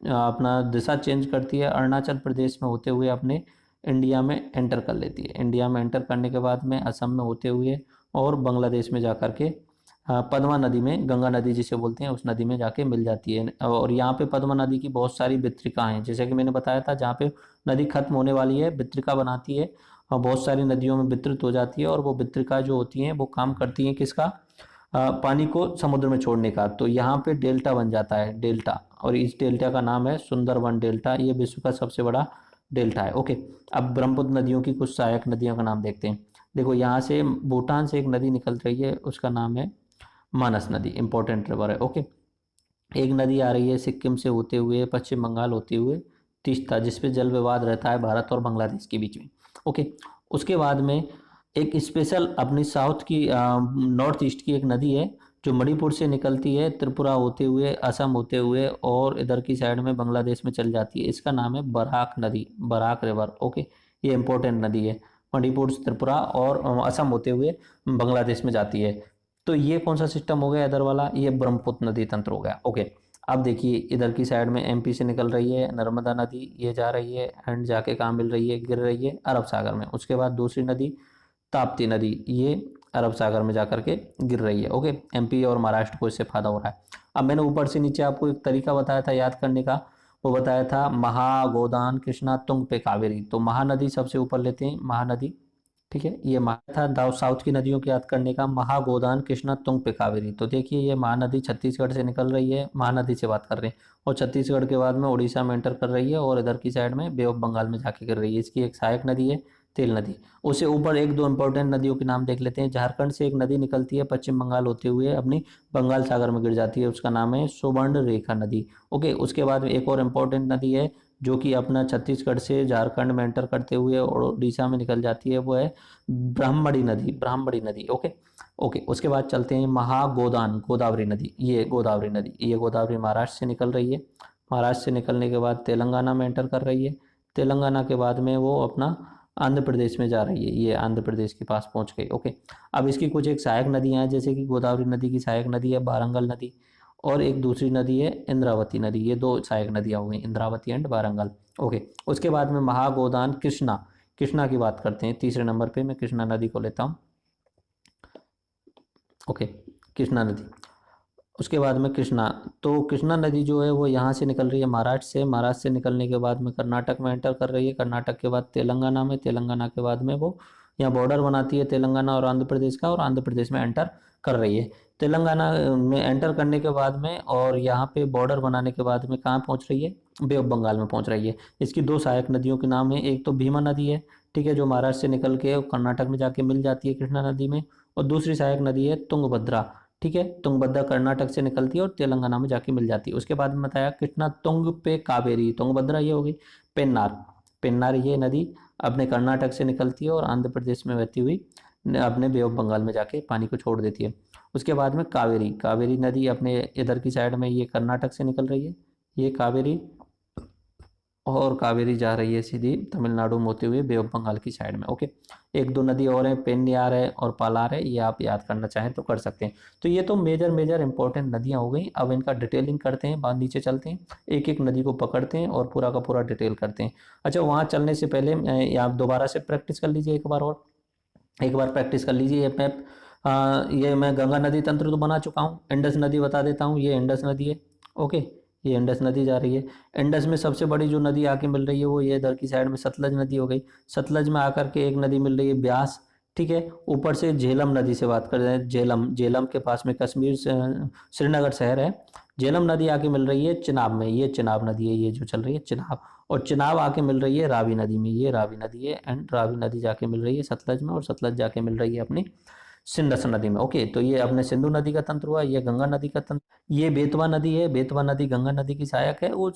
अपना दिशा चेंज करती है, अरुणाचल प्रदेश में होते हुए अपने इंडिया में एंटर कर लेती है। इंडिया में एंटर करने के बाद में असम में होते हुए और बांग्लादेश में जाकर के पद्मा नदी में, गंगा नदी जिसे बोलते हैं, उस नदी में जाके मिल जाती है। और यहाँ पे पद्मा नदी की बहुत सारी वितरिका हैं, जैसे कि मैंने बताया था, जहाँ पे नदी खत्म होने वाली है वितरिका बनाती है और बहुत सारी नदियों में वितरित हो जाती है, और वो वितरिका जो होती हैं वो काम करती हैं किसका, पानी को समुद्र में छोड़ने का। तो यहाँ पे डेल्टा बन जाता है, डेल्टा, और इस डेल्टा का नाम है सुंदरबन डेल्टा। ये विश्व का सबसे बड़ा डेल्टा है। ओके, अब ब्रह्मपुत्र नदियों की कुछ सहायक नदियों का नाम देखते हैं। देखो, यहाँ से भूटान से एक नदी निकल रही है, उसका नाम है मानस नदी, इंपॉर्टेंट रिवर है। ओके, एक नदी आ रही है सिक्किम से होते हुए पश्चिम बंगाल होते हुए तीस्ता, जिसपे जल विवाद रहता है भारत और बांग्लादेश के बीच में। ओके, उसके बाद में एक स्पेशल अपनी साउथ की नॉर्थ ईस्ट की एक नदी है जो मणिपुर से निकलती है, त्रिपुरा होते हुए, असम होते हुए, और इधर की साइड में बांग्लादेश में चल जाती है। इसका नाम है बराक नदी, बराक रिवर। ओके, ये इंपॉर्टेंट नदी है, मणिपुर से त्रिपुरा और असम होते हुए बांग्लादेश में जाती है। तो ये कौन सा सिस्टम हो गया इधर वाला, ये ब्रह्मपुत्र नदी तंत्र हो गया। ओके, अब देखिए इधर की साइड में एमपी से निकल रही है नर्मदा नदी, ये जा रही है एंड जाके कहाँ मिल रही है, गिर रही है अरब सागर में। उसके बाद दूसरी नदी ताप्ती नदी, ये अरब सागर में जाकर के गिर रही है। ओके, एमपी और महाराष्ट्र को इससे फायदा हो रहा है। अब मैंने ऊपर से नीचे आपको एक तरीका बताया था याद करने का, वो बताया था महा, गोदान, कृष्णा, तुंग पे कावेरी। तो महानदी सबसे ऊपर लेते हैं, महानदी, ठीक है। ये महा था साउथ की नदियों को याद करने का, महा, गोदान, कृष्णा, तुंग पे कावेरी। तो देखिए ये महानदी छत्तीसगढ़ से निकल रही है, महानदी से बात कर रहे हैं, और छत्तीसगढ़ के बाद में उड़ीसा में एंटर कर रही है और इधर की साइड में बे ऑफ बंगाल में जाके गिर रही है। इसकी एक सहायक नदी है तेल नदी। उससे ऊपर एक दो इंपॉर्टेंट नदियों के नाम देख लेते हैं। झारखंड से एक नदी निकलती है पश्चिम बंगाल होते हुए, अपनी बंगाल सागर में गिर जाती है, उसका नाम है सुवर्ण रेखा नदी। ओके, उसके बाद में एक और इम्पोर्टेंट नदी है जो कि अपना छत्तीसगढ़ से झारखंड में एंटर करते हुए और उड़ीसा में निकल जाती है, वो है ब्राह्मणी नदी, ब्राह्मणी नदी। ओके, ओके, उसके बाद चलते हैं महागोदान, गोदावरी नदी। ये गोदावरी नदी, ये गोदावरी महाराष्ट्र से निकल रही है, महाराष्ट्र से निकलने के बाद तेलंगाना में एंटर कर रही है, तेलंगाना के बाद में वो अपना आंध्र प्रदेश में जा रही है, ये आंध्र प्रदेश के पास पहुंच गई। ओके, अब इसकी कुछ एक सहायक नदियां हैं, जैसे कि गोदावरी नदी की सहायक नदी है बारंगल नदी, और एक दूसरी नदी है इंद्रावती नदी। ये दो सहायक नदियां हो गई, इंद्रावती एंड बारंगल। ओके, उसके बाद में महागोदान, कृष्णा, कृष्णा की बात करते हैं। तीसरे नंबर पे मैं कृष्णा नदी को लेता हूँ। ओके, कृष्णा नदी, उसके बाद में कृष्णा। तो कृष्णा नदी जो है वो यहाँ से निकल रही है महाराष्ट्र से, महाराष्ट्र से निकलने के बाद में कर्नाटक में एंटर कर रही है, कर्नाटक के बाद तेलंगाना में, तेलंगाना के बाद में वो यहाँ बॉर्डर बनाती है तेलंगाना और आंध्र प्रदेश का, और आंध्र प्रदेश में एंटर कर रही है। तेलंगाना में एंटर करने के बाद में और यहाँ पे बॉर्डर बनाने के बाद में कहाँ पहुँच रही है, बे ऑफ बंगाल में पहुँच रही है। इसकी दो सहायक नदियों के नाम है, एक तो भीमा नदी है, ठीक है, जो महाराष्ट्र से निकल के कर्नाटक में जाके मिल जाती है कृष्णा नदी में, और दूसरी सहायक नदी है तुंगभद्रा, ठीक है, तुंगभद्रा कर्नाटक से निकलती है और तेलंगाना में जाके मिल जाती है। उसके बाद में बताया कृष्णा, तुंग पे कावेरी, तुंगभद्रा ये हो गई, पेन्नार, पेन्नार ये नदी अपने कर्नाटक से निकलती है और आंध्र प्रदेश में बहती हुई अपने बे ऑफ बंगाल में जाके पानी को छोड़ देती है। उसके बाद में कावेरी, कावेरी नदी अपने इधर की साइड में, ये कर्नाटक से निकल रही है, ये कावेरी, और कावेरी जा रही है सीधी तमिलनाडु में होते हुए बे ऑफ बंगाल की साइड में। ओके, एक दो नदी और है, पेन्नियार है और पालार है, ये आप याद करना चाहें तो कर सकते हैं। तो ये तो मेजर मेजर इंपॉर्टेंट नदियां हो गई। अब इनका डिटेलिंग करते हैं, बाद नीचे चलते हैं, एक एक नदी को पकड़ते हैं और पूरा का पूरा डिटेल करते हैं। अच्छा, वहाँ चलने से पहले आप दोबारा से प्रैक्टिस कर लीजिए एक बार, और एक बार प्रैक्टिस कर लीजिए। ये मैप, ये मैं गंगा नदी तंत्र तो बना चुका हूँ, इंडस नदी बता देता हूँ, ये इंडस नदी है। ओके, ये इंडस नदी जा रही है। इंडस में सबसे बड़ी जो नदी आके मिल रही है वो ये इधर की साइड में सतलज नदी हो गई। सतलज में आकर के एक नदी मिल रही है ब्यास, ठीक है। ऊपर से झेलम नदी से बात कर रहे हैं, झेलम, झेलम के पास में कश्मीर से श्रीनगर शहर है, झेलम नदी आके मिल रही है चिनाब में, ये चिनाब नदी है, ये जो चल रही है चिनाब, और चिनाब आके मिल रही है रावी नदी में, ये रावी नदी है, एंड रावी नदी जाके मिल रही है सतलज में, और सतलज जाके मिल रही है अपनी सिंधस नदी में। ओके, तो ये अपने सिंधु नदी का तंत्र हुआ, ये गंगा नदी का तंत्र, ये बेतवा नदी है, बेतवा नदी गंगा नदी की सहायक है, वो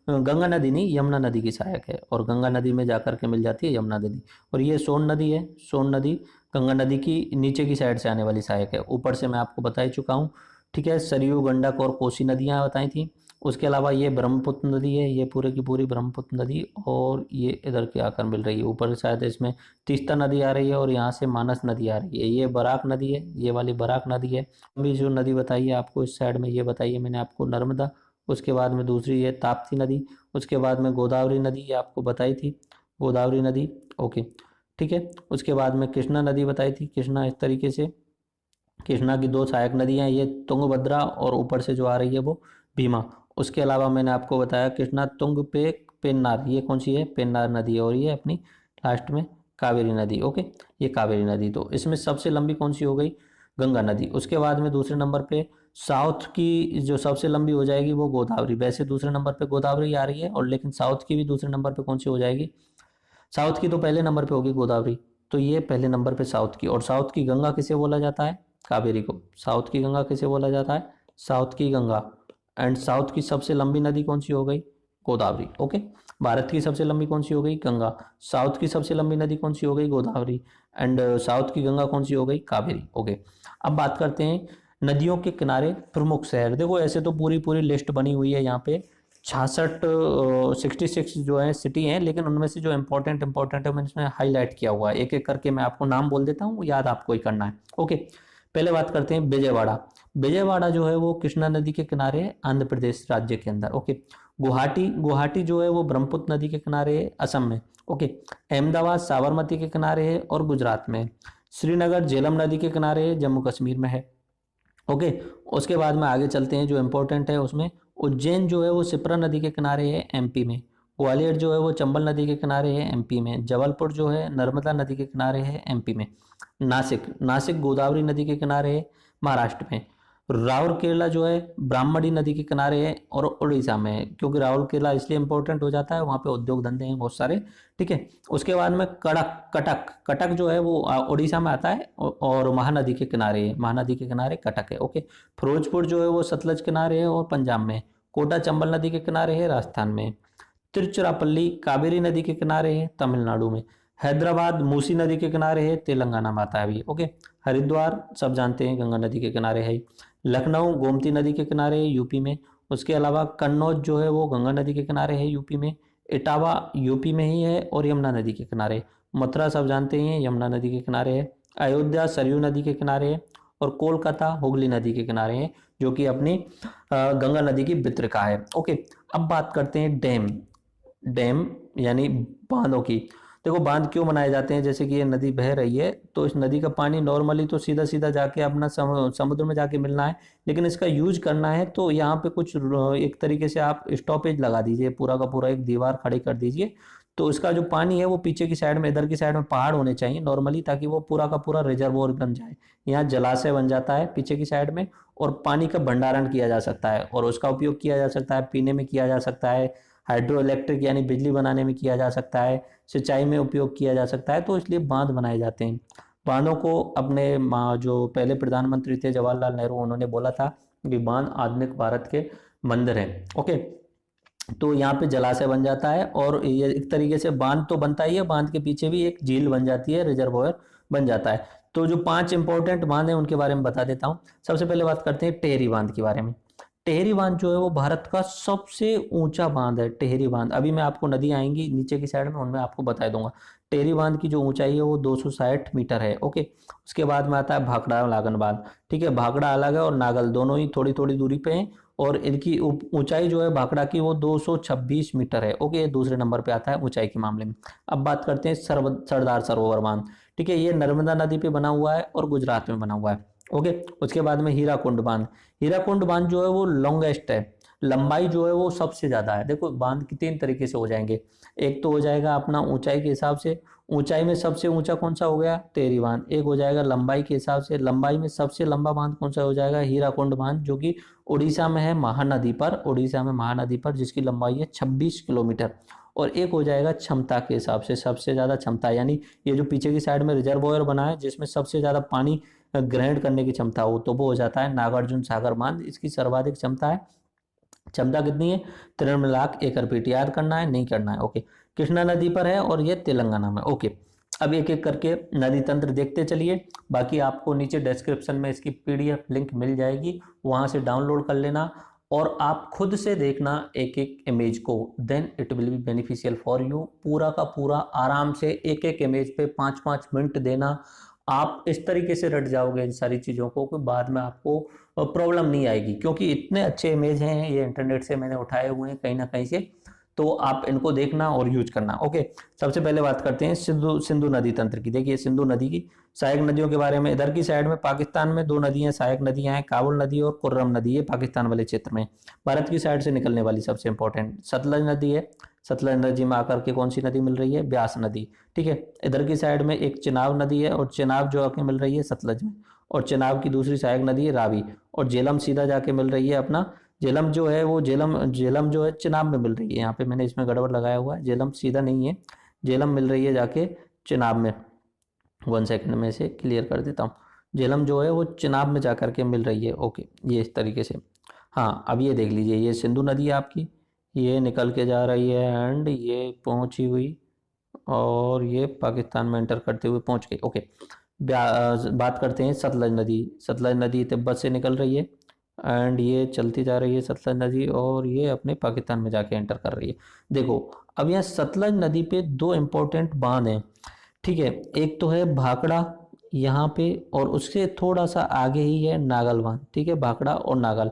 गंगा नदी नहीं यमुना नदी की सहायक है, और गंगा नदी में जाकर के मिल जाती है यमुना नदी। और ये सोन नदी है, सोन नदी गंगा नदी की नीचे की साइड से आने वाली सहायक है। ऊपर से मैं आपको बता ही चुका हूँ, ठीक है, सरयू, गंडक और कोसी नदियाँ बताई थी। उसके अलावा ये ब्रह्मपुत्र नदी है, ये पूरे की पूरी ब्रह्मपुत्र नदी, और ये इधर के आकर मिल रही है ऊपर शायद इसमें तीस्ता नदी आ रही है, और यहाँ से मानस नदी आ रही है, ये बराक नदी है, ये वाली बराक नदी है। अभी जो नदी बताई है आपको इस साइड में, ये बताइए मैंने आपको नर्मदा, उसके बाद में दूसरी है ताप्ती नदी, उसके बाद में गोदावरी नदी, ये आपको बताई थी गोदावरी नदी। ओके, ठीक है, उसके बाद में कृष्णा नदी बताई थी, कृष्णा इस तरीके से, कृष्णा की दो सहायक नदियां, ये तुंगभद्रा और ऊपर से जो आ रही है वो भीमा। उसके अलावा मैंने आपको बताया कृष्णा तुंग पे पेन्नार, ये कौन सी है, पेन्नार नदी है, और ये अपनी लास्ट में कावेरी नदी। ओके, ये कावेरी नदी। तो इसमें सबसे लंबी कौन सी हो गई, गंगा नदी। उसके बाद में दूसरे नंबर पे साउथ की जो सबसे लंबी हो जाएगी वो गोदावरी। वैसे दूसरे नंबर पे गोदावरी आ रही है, और लेकिन साउथ की भी दूसरे नंबर पे कौन सी हो जाएगी, साउथ की तो पहले नंबर पे होगी गोदावरी, तो ये पहले नंबर पे साउथ की। और साउथ की गंगा किसे बोला जाता है, कावेरी को। साउथ की गंगा किसे बोला जाता है, साउथ की गंगा। एंड साउथ की सबसे लंबी नदी कौन सी हो गई, गोदावरी। ओके, भारत की सबसे लंबी कौन सी हो गई, गंगा। साउथ की सबसे लंबी नदी कौन सी हो गई, गोदावरी। एंड साउथ की गंगा कौन सी हो गई, कावेरी। ओके, अब बात करते हैं नदियों के किनारे प्रमुख शहर। देखो ऐसे तो पूरी पूरी लिस्ट बनी हुई है यहाँ पे, 66 66 जो है सिटी हैं, लेकिन उनमें से जो इंपॉर्टेंट इंपॉर्टेंट है मैंने इसमें हाईलाइट किया हुआ है। एक एक करके मैं आपको नाम बोल देता हूँ, याद आपको ही करना है। ओके, पहले बात करते हैं विजयवाड़ा। विजयवाड़ा जो है वो कृष्णा नदी के किनारे है, आंध्र प्रदेश राज्य के अंदर। ओके, गुवाहाटी, गुवाहाटी जो है वो ब्रह्मपुत्र नदी के किनारे है, असम में। ओके, अहमदाबाद साबरमती के किनारे है और गुजरात में। श्रीनगर झेलम नदी के किनारे है, जम्मू कश्मीर में है। ओके, उसके बाद में आगे चलते हैं, जो इंपॉर्टेंट है उसमें उज्जैन जो है वो शिप्रा नदी के किनारे है, एमपी में। ग्वालियर जो है वो चंबल नदी के किनारे है, एमपी में। जबलपुर जो है नर्मदा नदी के किनारे है, एमपी में। नासिक, नासिक गोदावरी नदी के किनारे है, महाराष्ट्र में। राउरकेला जो है ब्राह्मणी नदी के किनारे है और उड़ीसा में है, क्योंकि राउरकेला इसलिए इंपॉर्टेंट हो जाता है, वहाँ पे उद्योग धंधे हैं बहुत सारे। ठीक है, उसके बाद में कड़क, कटक, कटक जो है वो उड़ीसा में आता है और महानदी के किनारे है, महानदी के किनारे कटक है। ओके, फिरोजपुर जो है वो सतलज किनारे है और पंजाब में। कोटा चंबल नदी के किनारे है, राजस्थान में। तिरुचिरापल्ली कावेरी नदी के किनारे है, तमिलनाडु में। हैदराबाद मूसी नदी के किनारे है, तेलंगाना में आता है अभी। ओके, हरिद्वार सब जानते हैं गंगा नदी के किनारे है। लखनऊ गोमती नदी के किनारे है, यूपी में। उसके अलावा कन्नौज जो है वो गंगा नदी के किनारे है, यूपी में। इटावा यूपी में ही है और यमुना नदी के किनारे। मथुरा सब जानते हैं यमुना नदी के किनारे है। अयोध्या सरयू नदी के किनारे है और कोलकाता हुगली नदी के किनारे है, जो कि अपनी गंगा नदी की वितरिका है। ओके, अब बात करते हैं डैम। डैम यानी बांधों की। देखो बांध क्यों बनाए जाते हैं, जैसे कि ये नदी बह रही है तो इस नदी का पानी नॉर्मली तो सीधा सीधा जाके अपना समुद्र में जाके मिलना है, लेकिन इसका यूज करना है तो यहाँ पे कुछ एक तरीके से आप स्टॉपेज लगा दीजिए, पूरा का पूरा एक दीवार खड़ी कर दीजिए। तो इसका जो पानी है वो पीछे की साइड में, इधर की साइड में पहाड़ होने चाहिए नॉर्मली, ताकि वो पूरा का पूरा रिजर्वोयर बन जाए। यहाँ जलाशय बन जाता है पीछे की साइड में, और पानी का भंडारण किया जा सकता है और उसका उपयोग किया जा सकता है, पीने में किया जा सकता है, हाइड्रो इलेक्ट्रिक यानी बिजली बनाने में किया जा सकता है, सिंचाई में उपयोग किया जा सकता है। तो इसलिए बांध बनाए जाते हैं। बांधों को अपने जो पहले प्रधानमंत्री थे जवाहरलाल नेहरू, उन्होंने बोला था कि बांध आधुनिक भारत के मंदिर हैं। ओके, तो यहाँ पे जलाशय बन जाता है और ये एक तरीके से बांध तो बनता ही है, बांध के पीछे भी एक झील बन जाती है, रिजर्वोयर बन जाता है। तो जो 5 इंपॉर्टेंट बांध हैं उनके बारे में बता देता हूँ। सबसे पहले बात करते हैं टेहरी बांध के बारे में। टेहरी बांध जो है वो भारत का सबसे ऊंचा बांध है, टेहरी बांध। अभी मैं आपको नदी आएंगी नीचे की साइड में, उनमें आपको बता दूंगा। टेहरी बांध की जो ऊंचाई है वो 260 मीटर है। ओके, उसके बाद में आता है भाखड़ा लागन बांध। ठीक है, भाखड़ा अलग है और नागल दोनों ही थोड़ी थोड़ी दूरी पे हैं, और इनकी ऊंचाई जो है भाखड़ा की वो 226 मीटर है। ओके, ये दूसरे नंबर पे आता है ऊंचाई के मामले में। अब बात करते हैं सरदार सरोवर बांध। ठीक है, ये नर्मदा नदी पे बना हुआ है और गुजरात में बना हुआ है। ओके, उसके बाद में हीराकुंड बांध। हीराकुंड बांध जो है वो लॉन्गेस्ट है, लंबाई जो है वो सबसे ज्यादा है। देखो बांध की 3 तरीके से हो जाएंगे। एक तो हो जाएगा अपना ऊंचाई के हिसाब से, ऊंचाई में सबसे ऊंचा कौन सा हो गया, टेहरी बांध। एक हो जाएगा लंबाई के हिसाब से, लंबाई में सबसे लंबा बांध कौन सा हो जाएगा, हीराकुंड बांध, जो कि उड़ीसा में है, महानदी पर, उड़ीसा में महानदी पर, जिसकी लंबाई है 26 किलोमीटर। और एक हो जाएगा क्षमता के हिसाब से, सबसे ज्यादा क्षमता, यानी ये जो पीछे की साइड में रिजर्वोयर बना है जिसमें सबसे ज्यादा पानी ग्रहण करने की क्षमता हो, तो वो हो जाता है नागार्जुन सागर बांध। इसकी सर्वाधिक क्षमता है, क्षमता कितनी है, 53 लाख एकड़ फीट। याद करना है, नहीं करना है। ओके, कृष्णा नदी पर है और ये तेलंगाना में। ओके, अब एक एक करके नदी तंत्र देखते चलिए। बाकी आपको नीचे डिस्क्रिप्शन में इसकी पीडीएफ लिंक मिल जाएगी, वहां से डाउनलोड कर लेना और आप खुद से देखना एक एक इमेज को, then it will be beneficial for you. पूरा का पूरा आराम से एक एक इमेज पे 5-5 मिनट देना। आप इस तरीके से रट जाओगे इन सारी चीज़ों को कि बाद में आपको प्रॉब्लम नहीं आएगी, क्योंकि इतने अच्छे इमेज हैं, ये इंटरनेट से मैंने उठाए हुए हैं कहीं ना कहीं से। तो आप इनको देखना और यूज करना। ओके, सबसे पहले बात करते हैं सिंधु सिंधु नदी तंत्र की। देखिए सिंधु नदी की सहायक नदियों के बारे में, इधर की साइड में पाकिस्तान में दो नदियां सहायक नदियां हैं, काबुल नदी और कुर्रम नदी, ये पाकिस्तान वाले क्षेत्र में। भारत की साइड से निकलने वाली सबसे इंपॉर्टेंट सतलज नदी है। सतलज नदी में आकर के कौन सी नदी मिल रही है? ब्यास नदी। ठीक है, इधर की साइड में एक चिनाब नदी है, और चिनाब जो आके मिल रही है सतलज में, और चिनाब की दूसरी सहायक नदी है रावी, और झेलम सीधा जाके मिल रही है अपना, झेलम जो है वो झेलम जो है चिनाब में मिल रही है। यहाँ पे मैंने इसमें गड़बड़ लगाया हुआ है, झेलम सीधा नहीं है, झेलम मिल रही है जाके चिनाब में। 1 सेकंड में से क्लियर कर देता हूँ। झेलम जो है वो चिनाब में जाकर के मिल रही है। ओके, ये इस तरीके से। हाँ, अब ये देख लीजिए, ये सिंधु नदी है आपकी, ये निकल के जा रही है एंड ये पहुंची हुई, और ये पाकिस्तान में एंटर करते हुए पहुंच गई। ओके, बात करते हैं सतलज नदी। सतलज नदी तिब्बत से निकल रही है एंड ये चलती जा रही है सतलज नदी, और ये अपने पाकिस्तान में जाके एंटर कर रही है। देखो, अब यहाँ सतलज नदी पे दो इंपॉर्टेंट बांध हैं। ठीक है, एक तो है भाखड़ा यहाँ पे, और उससे थोड़ा सा आगे ही है नागल बांध। ठीक है, भाखड़ा और नागल,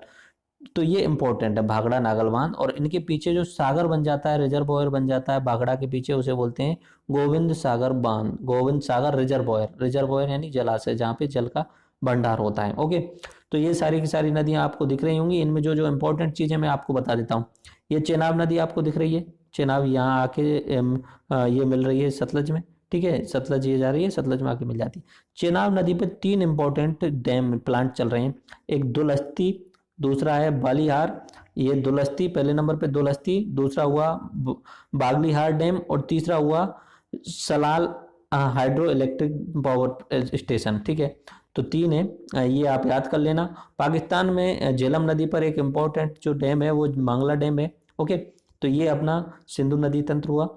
तो ये इंपॉर्टेंट है भाखड़ा नागल बांध। और इनके पीछे जो सागर बन जाता है, रिजर्वोयर बन जाता है भाखड़ा के पीछे, उसे बोलते हैं गोविंद सागर बांध। गोविंद सागर रिजर्वोयर, रिजर्वोयर यानी जलाशय जहाँ पे जल का भंडार होता है। ओके, तो ये सारी की सारी नदियां आपको दिख रही होंगी। इनमें जो जो इंपॉर्टेंट चीजें मैं आपको बता देता हूँ। ये चेनाब नदी आपको दिख रही है, चेनाब यहाँ आके ये मिल रही है सतलज में। ठीक है, सतलज ये जा रही है, सतलज में आके मिल जाती है। चेनाब नदी पे 3 इंपॉर्टेंट डैम प्लांट चल रहे हैं। एक दुलस्ती, दूसरा है बालीहार। ये दुलस्ती पहले नंबर पे, दुलस्ती, दूसरा हुआ बागलीहार डैम, और तीसरा हुआ Salal hydro electric power station. ठीक है, तो 3 है, ये आप याद कर लेना। पाकिस्तान में झेलम नदी पर एक इंपॉर्टेंट जो डैम है वो मांगला डैम है। ओके, तो ये अपना सिंधु नदी तंत्र हुआ।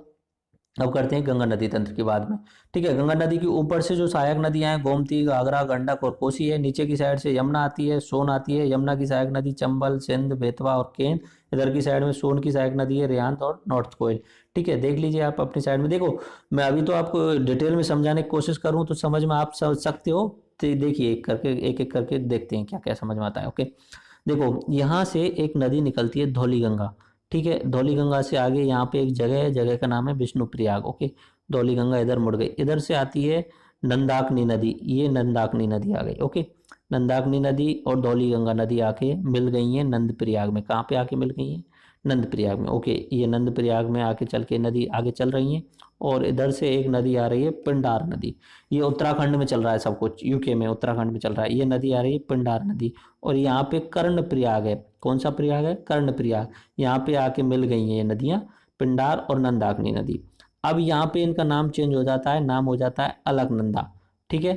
अब करते हैं गंगा नदी तंत्र की बाद में। ठीक है, गंगा नदी के ऊपर से जो सहायक नदियां हैं गोमती, घाघरा, गंडक और कोसी है। नीचे की साइड से यमुना आती है, सोन आती है। यमुना की सहायक नदी चंबल, सिंध, बेतवा और केन। इधर की साइड में सोन की सहायक नदी है रेहान और नॉर्थ कोयल। ठीक है, देख लीजिए आप अपनी साइड में। देखो, मैं अभी तो आपको डिटेल में समझाने की कोशिश करूँ तो समझ में आप समझ सकते हो, तो देखिए एक एक करके देखते हैं क्या क्या समझ में आता है। ओके, देखो, यहाँ से एक नदी निकलती है धौली गंगा। ठीक है, धौली गंगा से आगे यहाँ पे एक जगह है, जगह का नाम है विष्णु प्रयाग। ओके, धौली गंगा इधर मुड़ गई। इधर से आती है नंदाकनी नदी, ये नंदाकनी नदी आ गई। ओके, नंदाकनी नदी और धौली गंगा नदी आके मिल गई हैं नंद प्रयाग में। कहाँ पे आके मिल गई हैं? नंद प्रयाग में। ओके, ये नंद प्रयाग में आके चल के नदी आगे चल रही हैं। और इधर से एक नदी आ रही है पिंडार नदी, ये उत्तराखंड में चल रहा है सब कुछ, यूके में उत्तराखंड में चल रहा है। ये नदी आ रही है पिंडार नदी, और यहाँ पे कर्ण प्रयाग है। कौन सा प्रयाग है? कर्ण प्रयाग। यहाँ पे आके मिल गई हैं ये नदियाँ, पिंडार और नंदाकिनी नदी। अब यहाँ पे इनका नाम चेंज हो जाता है, नाम हो जाता है अलकनंदा। ठीक है,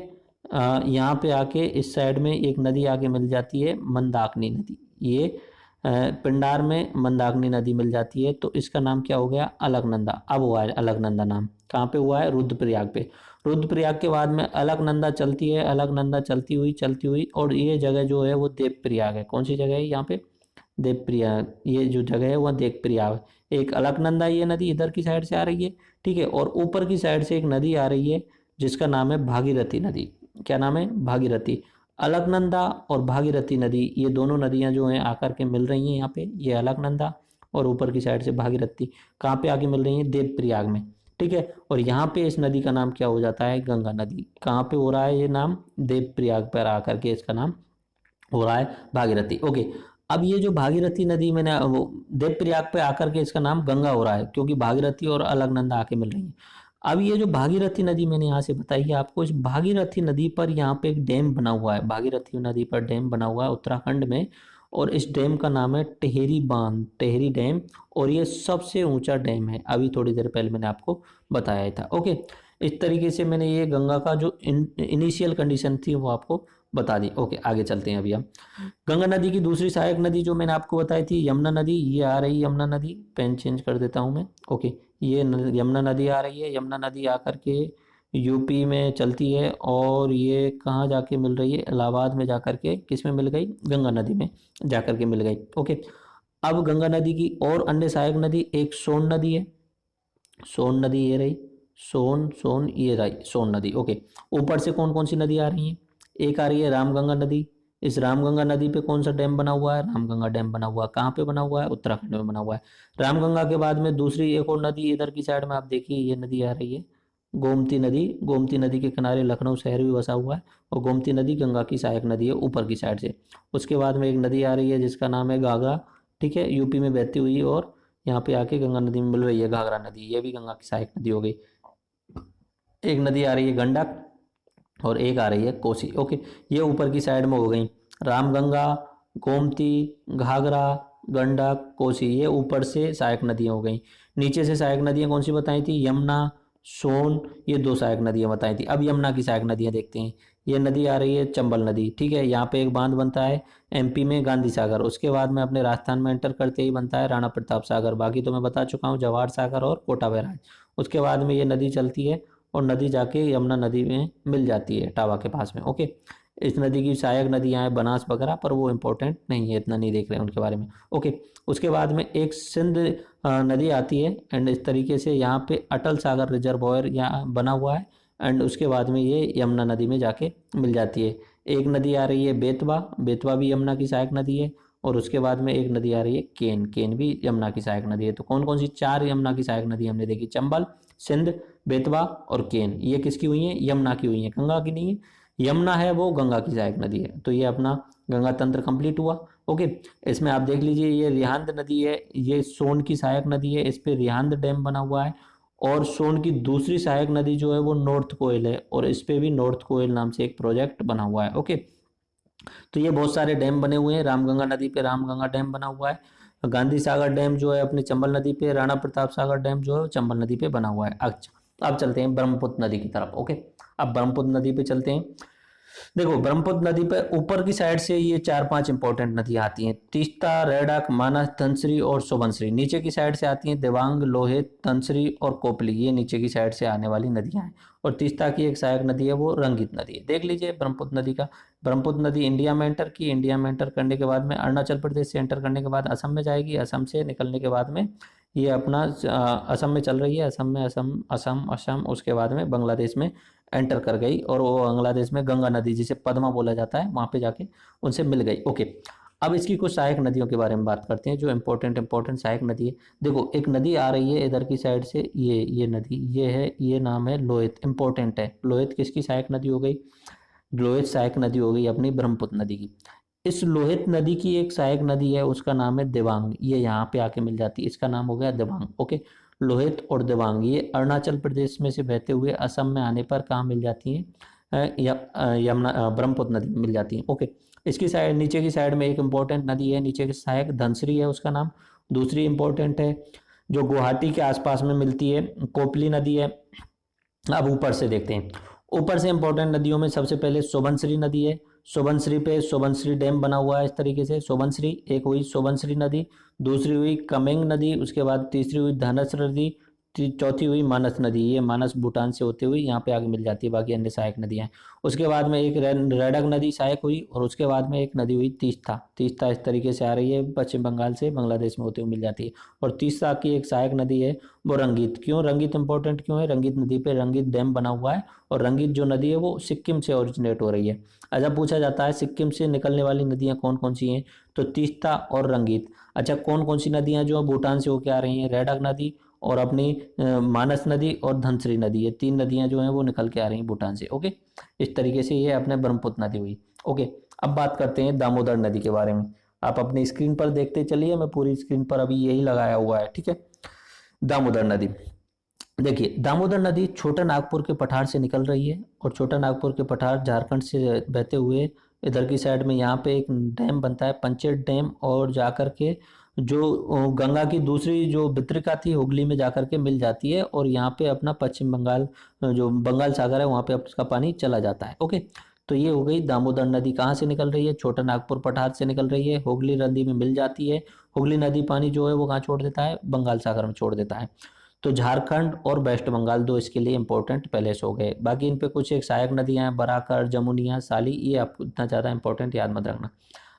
यहाँ पे आके इस साइड में एक नदी आके मिल जाती है मंदाकिनी नदी। ये पिंडार में मंदाकिनी नदी मिल जाती है, तो इसका नाम क्या हो गया? अलकनंदा। अब हुआ है अलकनंदा नाम, कहाँ पे हुआ है? रुद्रप्रयाग पे। रुद्रप्रयाग के बाद में अलकनंदा चलती है, अलकनंदा चलती हुई, और ये जगह जो है वो देवप्रयाग है। कौन सी जगह है यहाँ पे? देवप्रयाग। ये जो जगह है वह देवप्रयाग। एक अलकनंदा ये नदी इधर की साइड से आ रही है। ठीक है, और ऊपर की साइड से एक नदी आ रही है जिसका नाम है भागीरथी नदी। क्या नाम है? भागीरथी। अलकनंदा और भागीरथी नदी, ये दोनों नदियां जो हैं आकर के मिल रही हैं यहाँ पे। ये अलकनंदा और ऊपर की साइड से भागीरथी कहाँ पे आके मिल रही हैं? देवप्रयाग में। ठीक है, और यहाँ पे इस नदी का नाम क्या हो जाता है? गंगा नदी। कहाँ पे हो रहा है ये नाम? देवप्रयाग पर आकर के इसका नाम हो रहा है भागीरथी। ओके, अब ये जो भागीरथी नदी मैंने वो देवप्रयाग पे आकर के इसका नाम गंगा हो रहा है, क्योंकि भागीरथी और अलकनंदा आके मिल रही है। अब ये जो भागीरथी नदी मैंने यहाँ से बताई है आपको, इस भागीरथी नदी पर यहाँ पे एक डैम बना हुआ है। भागीरथी नदी पर डैम बना हुआ है उत्तराखंड में, और इस डैम का नाम है टेहरी बांध, टेहरी डैम। और ये सबसे ऊंचा डैम है, अभी थोड़ी देर पहले मैंने आपको बताया था। ओके, इस तरीके से मैंने ये गंगा का जो इनिशियल कंडीशन थी वो आपको बता दी। ओके, आगे चलते हैं अभी हम। गंगा नदी की दूसरी सहायक नदी जो मैंने आपको बताई थी यमुना नदी, ये आ रही यमुना नदी। पेन चेंज कर देता हूँ मैं। ओके, ये यमुना नदी आ रही है। यमुना नदी आकर के यूपी में चलती है, और ये कहाँ जाके मिल रही है? इलाहाबाद में जाकर के किस में मिल गई? गंगा नदी में जाकर के मिल गई। ओके, अब गंगा नदी की और अन्य सहायक नदी एक सोन नदी है। सोन नदी ये रही, सोन ये रही सोन नदी। ओके, ऊपर से कौन कौन सी नदी आ रही है? एक आ रही है रामगंगा नदी, इस रामगंगा नदी पे कौन सा डैम बना हुआ है? रामगंगा डैम बना हुआ है। कहाँ पे बना हुआ है? उत्तराखंड में बना हुआ है। रामगंगा के बाद में दूसरी एक और नदी इधर की साइड में आप देखिए, ये नदी आ रही है गोमती नदी। गोमती नदी के किनारे लखनऊ शहर भी बसा हुआ है, और गोमती नदी गंगा की सहायक नदी है ऊपर की साइड से। उसके बाद में एक नदी आ रही है जिसका नाम है घाघरा, ठीक है, यूपी में बहती हुई, और यहाँ पे आके गंगा नदी में मिल रही है घाघरा नदी, ये भी गंगा की सहायक नदी हो गई। एक नदी आ रही है गंडक, और एक आ रही है कोसी। ओके, ये ऊपर की साइड में हो गई। रामगंगा, गोमती, घाघरा, गंडक, कोसी, ये ऊपर से सहायक नदियां हो गई। नीचे से सहायक नदियां कौन सी बताई थी? यमुना, सोन, ये दो सहायक नदियां बताई थी। अब यमुना की सहायक नदियां देखते हैं। ये नदी आ रही है चंबल नदी, ठीक है, यहाँ पे एक बांध बनता है एमपी में गांधी सागर। उसके बाद में अपने राजस्थान में एंटर करते ही बनता है राणा प्रताप सागर। बाकी तो मैं बता चुका हूँ, जवाहर सागर और कोटा बैराज। उसके बाद में ये नदी चलती है और नदी जाके यमुना नदी में मिल जाती है टावा के पास में। ओके, इस नदी की सहायक नदियां हैं बनास वगैरह, पर वो इंपॉर्टेंट नहीं है, इतना नहीं देख रहे हैं उनके बारे में। ओके, उसके बाद में एक सिंध नदी आती है, एंड इस तरीके से यहाँ पे अटल सागर रिजर्वॉयर यहाँ बना हुआ है, एंड उसके बाद में ये यमुना नदी में जाके मिल जाती है। एक नदी आ रही है बेतवा, बेतवा भी यमुना की सहायक नदी है। और उसके बाद में एक नदी आ रही है केन, केन भी यमुना की सहायक नदी है। तो कौन कौन सी चार यमुना की सहायक नदी हमने देखी? चंबल, सिंध, बेतवा और केन। ये किसकी हुई है? यमुना की हुई है, गंगा की नहीं है। यमुना है वो गंगा की सहायक नदी है। तो ये अपना गंगा तंत्र कंप्लीट हुआ। ओके, इसमें आप देख लीजिए, ये रिहांद नदी है, ये सोन की सहायक नदी है, इस पे रिहांद डैम बना हुआ है। और सोन की दूसरी सहायक नदी जो है वो नॉर्थ कोयल है, और इस पे भी नॉर्थ कोयल नाम से एक प्रोजेक्ट बना हुआ है। ओके, तो ये बहुत सारे डैम बने हुए हैं। रामगंगा नदी पे रामगंगा डैम बना हुआ है। गांधी सागर डैम जो है अपनी चंबल नदी पे, राणा प्रताप सागर डैम जो है चंबल नदी पे बना हुआ है। अच्छा, अब चलते हैं ब्रह्मपुत्र नदी की तरफ। ओके, अब ब्रह्मपुत्र नदी पे चलते हैं। देखो, ब्रह्मपुत्र नदी पे ऊपर की साइड से ये चार पांच इंपॉर्टेंट नदियां आती हैं, तीस्ता, रैडक, मानस, धनश्री और सुबनश्री। नीचे की साइड से आती हैं देवांग, लोहित, धनश्री और कोपली, ये नीचे की साइड से आने वाली नदियां हैं। और तीस्ता की एक सहायक नदी है वो रंगित नदी है। देख लीजिए ब्रह्मपुत्र नदी का। ब्रह्मपुत्र नदी इंडिया में एंटर की, इंडिया में एंटर करने के बाद में अरुणाचल प्रदेश से एंटर करने के बाद असम में जाएगी, असम से निकलने के बाद में ये अपना असम में चल रही है, असम में असम असम असम, उसके बाद में बांग्लादेश में एंटर कर गई, और वो बांग्लादेश में गंगा नदी जिसे पद्मा बोला जाता है वहां पे जाके उनसे मिल गई। ओके, अब इसकी कुछ सहायक नदियों के बारे में बात करते हैं जो इंपॉर्टेंट सहायक नदी है। देखो, एक नदी आ रही है इधर की साइड से, ये नदी ये है, ये नाम है लोहित, इंपॉर्टेंट है। लोहित किसकी सहायक नदी हो गई? लोहित सहायक नदी हो गई अपनी ब्रह्मपुत्र नदी की। इस लोहित नदी की एक सहायक नदी है, उसका नाम है देवांग, ये यहाँ पे आके मिल जाती है, इसका नाम हो गया देवांग। ओके, लोहित और देवांग ये अरुणाचल प्रदेश में से बहते हुए असम में आने पर कहाँ मिल जाती हैं? यमुना ब्रह्मपुत्र नदी में मिल जाती हैं। ओके, इसकी साइड नीचे की साइड में एक इंपॉर्टेंट नदी है, नीचे की सहायक धनश्री है उसका नाम। दूसरी इंपॉर्टेंट है जो गुवाहाटी के आसपास में मिलती है, कोपली नदी है। अब ऊपर से देखते हैं, ऊपर से इंपॉर्टेंट नदियों में सबसे पहले सुबनश्री नदी है। सुबनश्री पे सुबनश्री डैम बना हुआ है इस तरीके से। सुबनश्री एक हुई सुबनश्री नदी, दूसरी हुई कमेंग नदी, उसके बाद तीसरी हुई धनस नदी, चौथी हुई मानस नदी। ये मानस भूटान से होते हुए यहाँ पे आगे मिल जाती है, बाकी अन्य सहायक नदियां हैं। उसके बाद में एक रैडक नदी सहायक हुई, और उसके बाद में एक नदी हुई तीस्ता। तीस्ता इस तरीके से आ रही है पश्चिम बंगाल से बांग्लादेश में होते हुए मिल जाती है। और तीस्ता की एक सहायक नदी है वो रंगीत। क्यों रंगीत इंपॉर्टेंट क्यों है? रंगीत नदी पे रंगीत डैम बना हुआ है, और रंगीत जो नदी है वो सिक्किम से ओरिजिनेट हो रही है। अच्छा, पूछा जाता है सिक्किम से निकलने वाली नदियां कौन कौन सी हैं? तो तीस्ता और रंगीत। अच्छा, कौन कौन सी नदियां जो भूटान से होकर आ रही हैं? रैडक नदी और अपनी मानस नदी और धनश्री नदी, ये तीन नदियां जो हैं वो निकल के आ रही हैं भूटान से। ओके, इस तरीके से ये अपने ब्रह्मपुत्र नदी हुई। ओके, अब बात करते हैं दामोदर नदी के बारे में। आप अपनी स्क्रीन पर देखते चलिए, मैं पूरी स्क्रीन पर अभी यही लगाया हुआ है, ठीक है। दामोदर नदी, देखिए दामोदर नदी छोटा नागपुर के पठार से निकल रही है, और छोटा नागपुर के पठार झारखंड से बहते हुए इधर की साइड में यहाँ पे एक डैम बनता है पंचेत डैम, और जाकर के जो गंगा की दूसरी जो वितरिका थी हुगली में जाकर के मिल जाती है, और यहाँ पे अपना पश्चिम बंगाल जो बंगाल सागर है वहाँ पे उसका पानी चला जाता है। ओके, तो ये हो गई दामोदर नदी। कहाँ से निकल रही है? छोटा नागपुर पठार से निकल रही है, हुगली नदी में मिल जाती है। हुगली नदी पानी जो है वो कहाँ छोड़ देता है? बंगाल सागर में छोड़ देता है। तो झारखंड और वेस्ट बंगाल दो इसके लिए इंपॉर्टेंट पहले से हो गए। बाकी इन पे कुछ एक सहायक नदियां हैं, बराकर, जमुनिया, साली, ये आपको इतना ज़्यादा इंपॉर्टेंट याद मत रखना।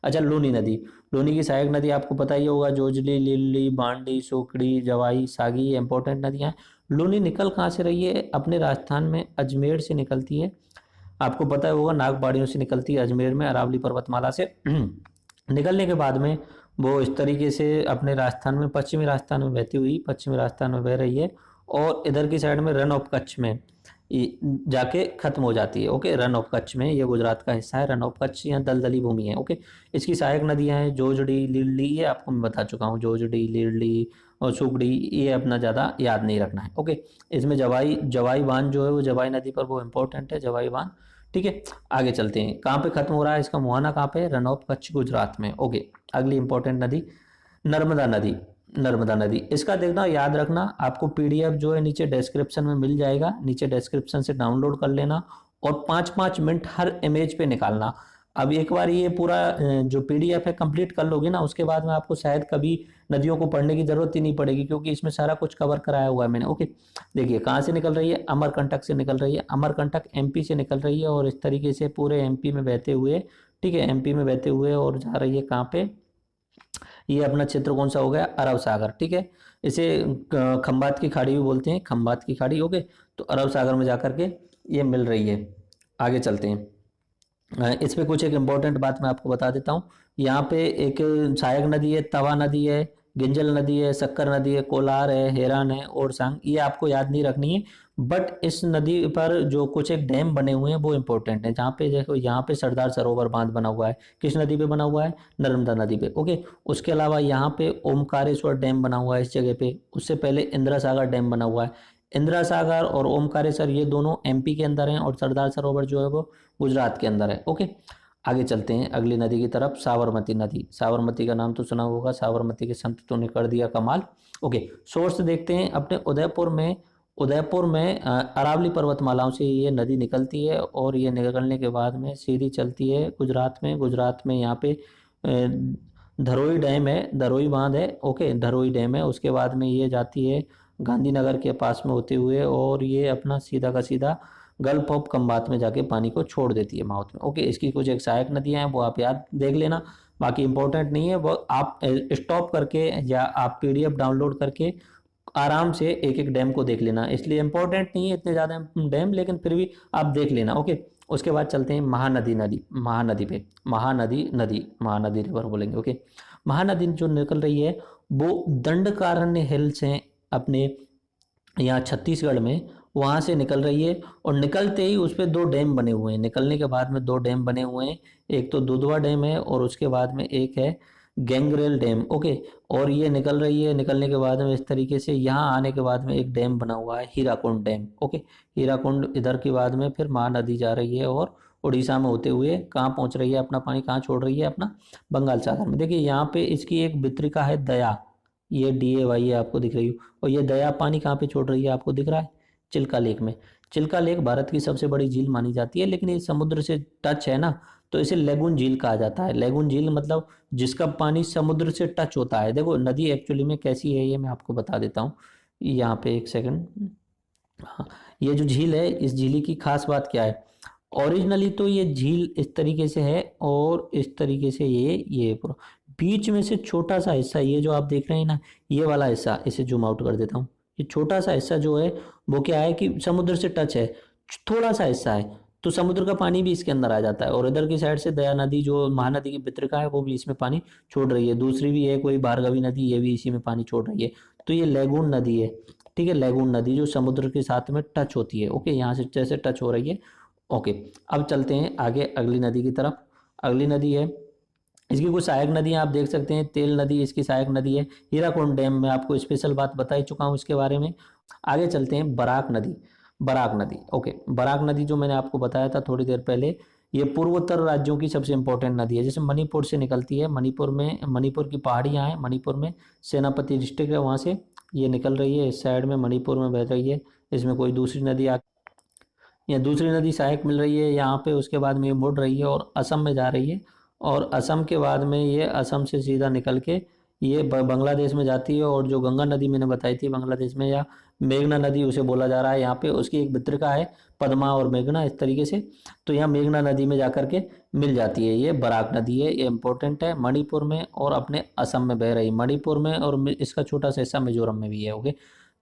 अच्छा, लूनी नदी, लूनी की सहायक नदी आपको पता ही होगा, जोजली, लिल्ली, बांडी, सुकड़ी, जवाई, सागी, ये इंपॉर्टेंट नदियां हैं। लूनी निकल कहाँ से रही है? अपने राजस्थान में अजमेर से निकलती है। आपको पता है होगा, नागबाड़ियों से निकलती है अजमेर में अरावली पर्वतमाला से। निकलने के बाद में वो इस तरीके से अपने राजस्थान में, पश्चिमी राजस्थान में बहती हुई पश्चिमी राजस्थान में बह रही है और इधर की साइड में रन ऑफ कच्छ में जाके खत्म हो जाती है। ओके, रन ऑफ कच्छ में, ये गुजरात का हिस्सा है। रन ऑफ कच्छ यहाँ दलदली भूमि है। ओके, इसकी सहायक नदियां हैं जोजड़ी, लीलड़ी, ये आपको मैं बता चुका हूँ, जोजड़ी, लीलड़ी और सुगड़ी, ये अपना ज़्यादा याद नहीं रखना है। ओके, इसमें जवाई जवाई बांध जो है वो जवाई नदी पर वो इंपॉर्टेंट है, जवाई बांध। ठीक है, आगे चलते हैं। कहाँ पे खत्म हो रहा है इसका मुहाना, कहाँ पे? रन ऑफ कच्छ गुजरात में। ओके, अगली इंपॉर्टेंट नदी नर्मदा नदी। नर्मदा नदी, इसका देखना, याद रखना, आपको पीडीएफ जो है नीचे डिस्क्रिप्शन में मिल जाएगा, नीचे डिस्क्रिप्शन से डाउनलोड कर लेना और 5-5 मिनट हर इमेज पे निकालना। अब एक बार ये पूरा जो पीडीएफ है कंप्लीट कर लोगे ना, उसके बाद में आपको शायद कभी नदियों को पढ़ने की जरूरत ही नहीं पड़ेगी, क्योंकि इसमें सारा कुछ कवर कराया हुआ है मैंने। ओके, देखिए कहाँ से निकल रही है, अमरकंटक से निकल रही है। अमरकंटक एमपी से निकल रही है और इस तरीके से पूरे एमपी में बहते हुए, ठीक है, एमपी में बहते हुए और जा रही है कहाँ पे, ये अपना क्षेत्र कौन सा हो गया, अरब सागर। ठीक है, इसे खंबात की खाड़ी भी बोलते हैं, खंबात की खाड़ी। ओके, तो अरब सागर में जाकर के ये मिल रही है। आगे चलते हैं, इस पे कुछ एक इम्पोर्टेंट बात मैं आपको बता देता हूँ। यहाँ पे एक सहायक नदी है, तवा नदी है, गिंजल नदी है, शक्कर नदी है, कोलार है, हेरान है और सांग, ये आपको याद नहीं रखनी है। बट इस नदी पर जो कुछ एक डैम बने हुए हैं वो इंपॉर्टेंट है। जहाँ पे देखो, यहाँ पे सरदार सरोवर बांध बना हुआ है, किस नदी पे बना हुआ है, नर्मदा नदी पे। ओके, उसके अलावा यहाँ पे ओमकारेश्वर डैम बना हुआ है इस जगह पे। उससे पहले इंदिरा सागर डैम बना हुआ है। इंदिरा सागर और ओमकारेश्वर ये दोनों एमपी के अंदर हैं और सरदार सरोवर जो है वो गुजरात के अंदर है। ओके, आगे चलते हैं अगली नदी की तरफ, साबरमती नदी। साबरमती का नाम तो सुना होगा, साबरमती के संतों ने कर दिया कमाल। ओके, सोर्स देखते हैं अपने उदयपुर में। उदयपुर में अरावली पर्वतमालाओं से ये नदी निकलती है और ये निकलने के बाद में सीधी चलती है गुजरात में। गुजरात में यहाँ पे धरोई डैम है, धरोई बांध है। ओके, धरोई डैम है। उसके बाद में ये जाती है गांधीनगर के पास में होते हुए और ये अपना सीधा का सीधा गल्फ ऑफ खंबात में जाके पानी को छोड़ देती है माउथ में। ओके, इसकी कुछ एक सहायक नदियां हैं वो आप याद देख लेना, बाकी इंपॉर्टेंट नहीं है, वो आप स्टॉप करके या आप पीडीएफ डाउनलोड करके आराम से एक एक डैम को देख लेना। इसलिए इंपॉर्टेंट नहीं है इतने ज़्यादा डैम, लेकिन फिर भी आप देख लेना। ओके, उसके बाद चलते हैं महानदी नदी। महानदी पे, महानदी नदी, महानदी रिवर बोलेंगे। ओके, महानदी जो निकल रही है वो दंडकारण्य हिल्स हैं अपने यहाँ छत्तीसगढ़ में, वहां से निकल रही है और निकलते ही उस पर 2 डैम बने हुए हैं। निकलने के बाद में 2 डैम बने हुए हैं, एक तो दुधवा डैम है और उसके बाद में एक है गैंगरेल डैम। ओके, और ये निकल रही है, निकलने के बाद में इस तरीके से यहाँ आने के बाद में एक डैम बना हुआ है हीराकुंड डैम। ओके, हीराकुंड इधर के बाद में फिर महानदी जा रही है और उड़ीसा में होते हुए कहाँ पहुंच रही है, अपना पानी कहाँ छोड़ रही है, अपना बंगाल सागर में। देखिए यहाँ पे इसकी एक वितरिका है दया, ये DAY है आपको दिख रही हो, और ये दया पानी कहाँ पे छोड़ रही है आपको दिख रहा है, चिल्का लेक में। चिल्का लेक भारत की सबसे बड़ी झील मानी जाती है, लेकिन ये समुद्र से टच है ना, तो इसे लेगून झील कहा जाता है। लेगून झील मतलब जिसका पानी समुद्र से टच होता है। देखो नदी एक्चुअली में कैसी है ये मैं आपको बता देता हूँ, यहाँ पे एक सेकंड। हाँ, ये जो झील है, इस झील की खास बात क्या है, ओरिजिनली तो ये झील इस तरीके से है और इस तरीके से ये पूरा बीच में से छोटा सा हिस्सा, ये जो आप देख रहे हैं ना, ये वाला हिस्सा, इसे जूम आउट कर देता हूँ। ये छोटा सा हिस्सा जो है वो क्या है कि समुद्र से टच है, थोड़ा सा हिस्सा है, तो समुद्र का पानी भी इसके अंदर आ जाता है। और इधर की साइड से दया नदी जो महानदी की वितरिका है वो भी इसमें पानी छोड़ रही है। दूसरी भी है कोई भार्गवी नदी, ये भी इसी में पानी छोड़ रही है। तो ये लेगून नदी है, ठीक है, लेगून नदी जो समुद्र के साथ में टच होती है। ओके, यहाँ से जैसे टच हो रही है। ओके, अब चलते हैं आगे अगली नदी की तरफ। अगली नदी है, इसकी कुछ सहायक नदियां आप देख सकते हैं। तेल नदी इसकी सहायक नदी है। हीराकुंड डैम में आपको स्पेशल बात बता ही चुका हूं इसके बारे में। आगे चलते हैं बराक नदी। बराक नदी, ओके, बराक नदी जो मैंने आपको बताया था थोड़ी देर पहले, ये पूर्वोत्तर राज्यों की सबसे इंपॉर्टेंट नदी है। जैसे मणिपुर से निकलती है, मणिपुर में, मणिपुर की पहाड़ियाँ हैं, मणिपुर में सेनापति डिस्ट्रिक्ट है, वहाँ से ये निकल रही है, इस साइड में मणिपुर में बह रही है। इसमें कोई दूसरी नदी या दूसरी नदी सहायक मिल रही है यहाँ पे, उसके बाद में ये मुड़ रही है और असम में जा रही है। और असम के बाद में ये असम से सीधा निकल के ये बांग्लादेश में जाती है। और जो गंगा नदी मैंने बताई थी बांग्लादेश में, या मेघना नदी उसे बोला जा रहा है यहाँ पे, उसकी एक वितरिका है पद्मा और मेघना इस तरीके से। तो यहाँ मेघना नदी में जाकर के मिल जाती है, ये बराक नदी है, ये इंपॉर्टेंट है। मणिपुर में और अपने असम में बह रही, मणिपुर में और इसका छोटा सा हिस्सा मिजोरम में भी है। ओके,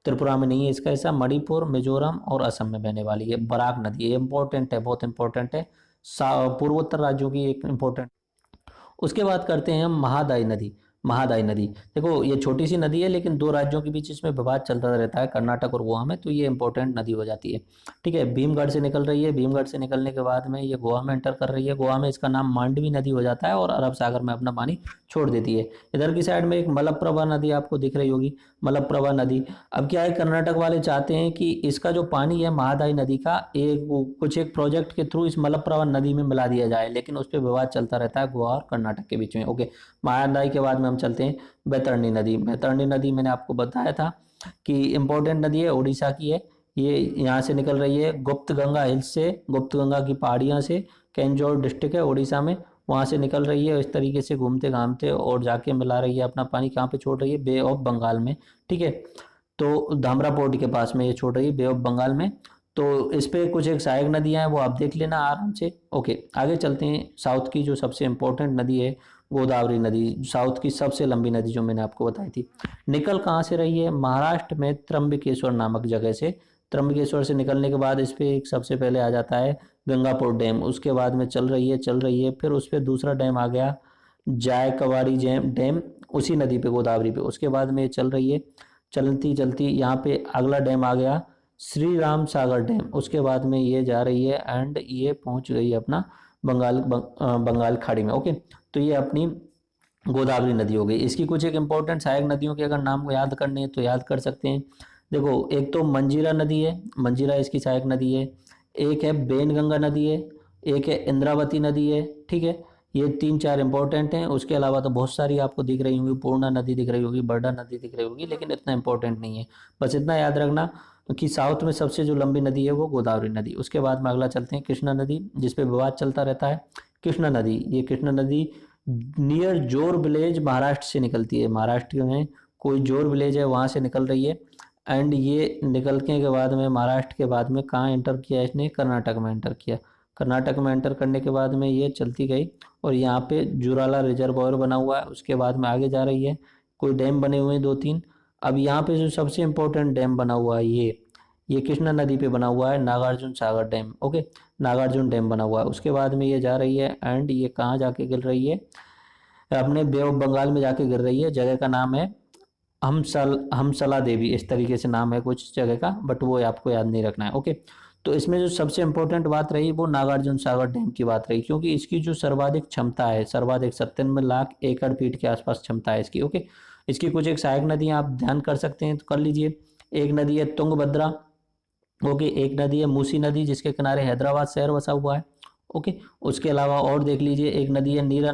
त्रिपुरा में नहीं है इसका हिस्सा, मणिपुर, मिजोरम और असम में बहने वाली है। बराक नदी, ये इंपॉर्टेंट है, बहुत इंपॉर्टेंट है, पूर्वोत्तर राज्यों की एक इंपॉर्टेंट। उसके बाद करते हैं हम महादाई नदी। महादाई नदी, देखो ये छोटी सी नदी है लेकिन दो राज्यों के बीच इसमें विवाद चलता रहता है, कर्नाटक और गोवा में, तो ये इंपॉर्टेंट नदी हो जाती है। ठीक है, भीमगढ़ से निकल रही है, भीमगढ़ से निकलने के बाद में ये गोवा में एंटर कर रही है, गोवा में इसका नाम मांडवी नदी हो जाता है और अरब सागर में अपना पानी छोड़ देती है। इधर की साइड में एक मलप्रभा नदी आपको दिख रही होगी, मलप्रभा नदी। अब क्या है, कर्नाटक वाले चाहते हैं कि इसका जो पानी है महादाई नदी का एक प्रोजेक्ट के थ्रू इस मलप्रभा नदी में मिला दिया जाए, लेकिन उस पर विवाद चलता रहता है गोवा और कर्नाटक के बीच में। ओके, महादाई के बाद में हम चलते हैं बैतरणी नदी। बैतरणी नदी मैंने आपको बताया था कि इंपॉर्टेंट नदी है, उड़ीसा की है। ये यहाँ से निकल रही है गुप्त गंगा हिल्स से, गुप्त गंगा की पहाड़ियाँ से, केंजोर डिस्ट्रिक्ट है उड़ीसा में, वहाँ से निकल रही है इस तरीके से घूमते घामते और जाके मिला रही है अपना पानी, कहाँ पे छोड़ रही है, बे ऑफ बंगाल में। ठीक है, तो धामरा पोर्ट के पास में ये छोड़ रही है, बे ऑफ बंगाल में। तो इस पे कुछ एक सहायक नदियां हैं, वो आप देख लेना आराम से। ओके, आगे चलते हैं। साउथ की जो सबसे इंपॉर्टेंट नदी है गोदावरी नदी, साउथ की सबसे लंबी नदी जो मैंने आपको बताई थी। निकल कहाँ से रही है, महाराष्ट्र में त्र्यंबकेश्वर नामक जगह से। त्र्यंबकेश्वर से निकलने के बाद इस पे एक सबसे पहले आ जाता है गंगापुर डैम, उसके बाद में चल रही है, फिर उस पर दूसरा डैम आ गया जायकवाड़ी डैम, उसी नदी पे गोदावरी पे। उसके बाद में ये चल रही है, चलती चलती यहाँ पे अगला डैम आ गया श्री राम सागर डैम, उसके बाद में ये जा रही है एंड ये पहुंच गई अपना बंगाल खाड़ी में। ओके, तो ये अपनी गोदावरी नदी हो गई। इसकी कुछ एक इंपॉर्टेंट सहायक नदियों के अगर नाम को याद करने हैं तो याद कर सकते हैं। देखो, एक तो मंजीरा नदी है, मंजीरा इसकी सहायक नदी है, एक है बेनगंगा नदी है, एक है इंद्रावती नदी है। ठीक है, ये 3-4 इंपॉर्टेंट हैं। उसके अलावा तो बहुत सारी आपको दिख रही होंगी, पूर्णा नदी दिख रही होगी, बरडा नदी दिख रही होगी, लेकिन इतना इंपॉर्टेंट नहीं है। बस इतना याद रखना कि साउथ में सबसे जो लंबी नदी है वो गोदावरी नदी। उसके बाद में अगला चलते हैं कृष्णा नदी, जिसपे विवाद चलता रहता है। कृष्णा नदी, ये कृष्णा नदी नियर जोर विलेज महाराष्ट्र से निकलती है, महाराष्ट्र में कोई जोर विलेज है वहां से निकल रही है एंड ये निकलने के बाद में महाराष्ट्र के बाद में कहाँ एंटर किया इसने, कर्नाटक में एंटर किया। कर्नाटक में एंटर करने के बाद में ये चलती गई और यहाँ पे जुराला रिजर्वायर बना हुआ है। उसके बाद में आगे जा रही है, कोई डैम बने हुए हैं 2-3। अब यहाँ पे जो सबसे इंपॉर्टेंट डैम बना हुआ है ये कृष्णा नदी पे बना हुआ है, Nagarjuna Sagar dam. Okay, Nagarjuna dam बना हुआ है। उसके बाद में ये जा रही है एंड ये कहाँ जाके गिर रही है, अपने बे ऑफ बंगाल में जाके गिर रही है। जगह का नाम है हमसला देवी, इस तरीके से नाम है कुछ जगह का, बट वो आपको याद नहीं रखना है। ओके, तो इसमें जो सबसे इंपॉर्टेंट बात रही वो नागार्जुन सागर डैम की बात रही, क्योंकि इसकी जो सर्वाधिक क्षमता है, सर्वाधिक 97 लाख एकड़ फीट के आसपास क्षमता है इसकी। ओके, इसकी कुछ एक सहायक नदियां आप ध्यान कर सकते हैं तो कर लीजिए। एक नदी है तुंगभद्रा, ओके, एक नदी है मूसी नदी जिसके किनारे हैदराबाद शहर बसा हुआ है। ओके, उसके अलावा और देख लीजिए, एक नदी है नीरा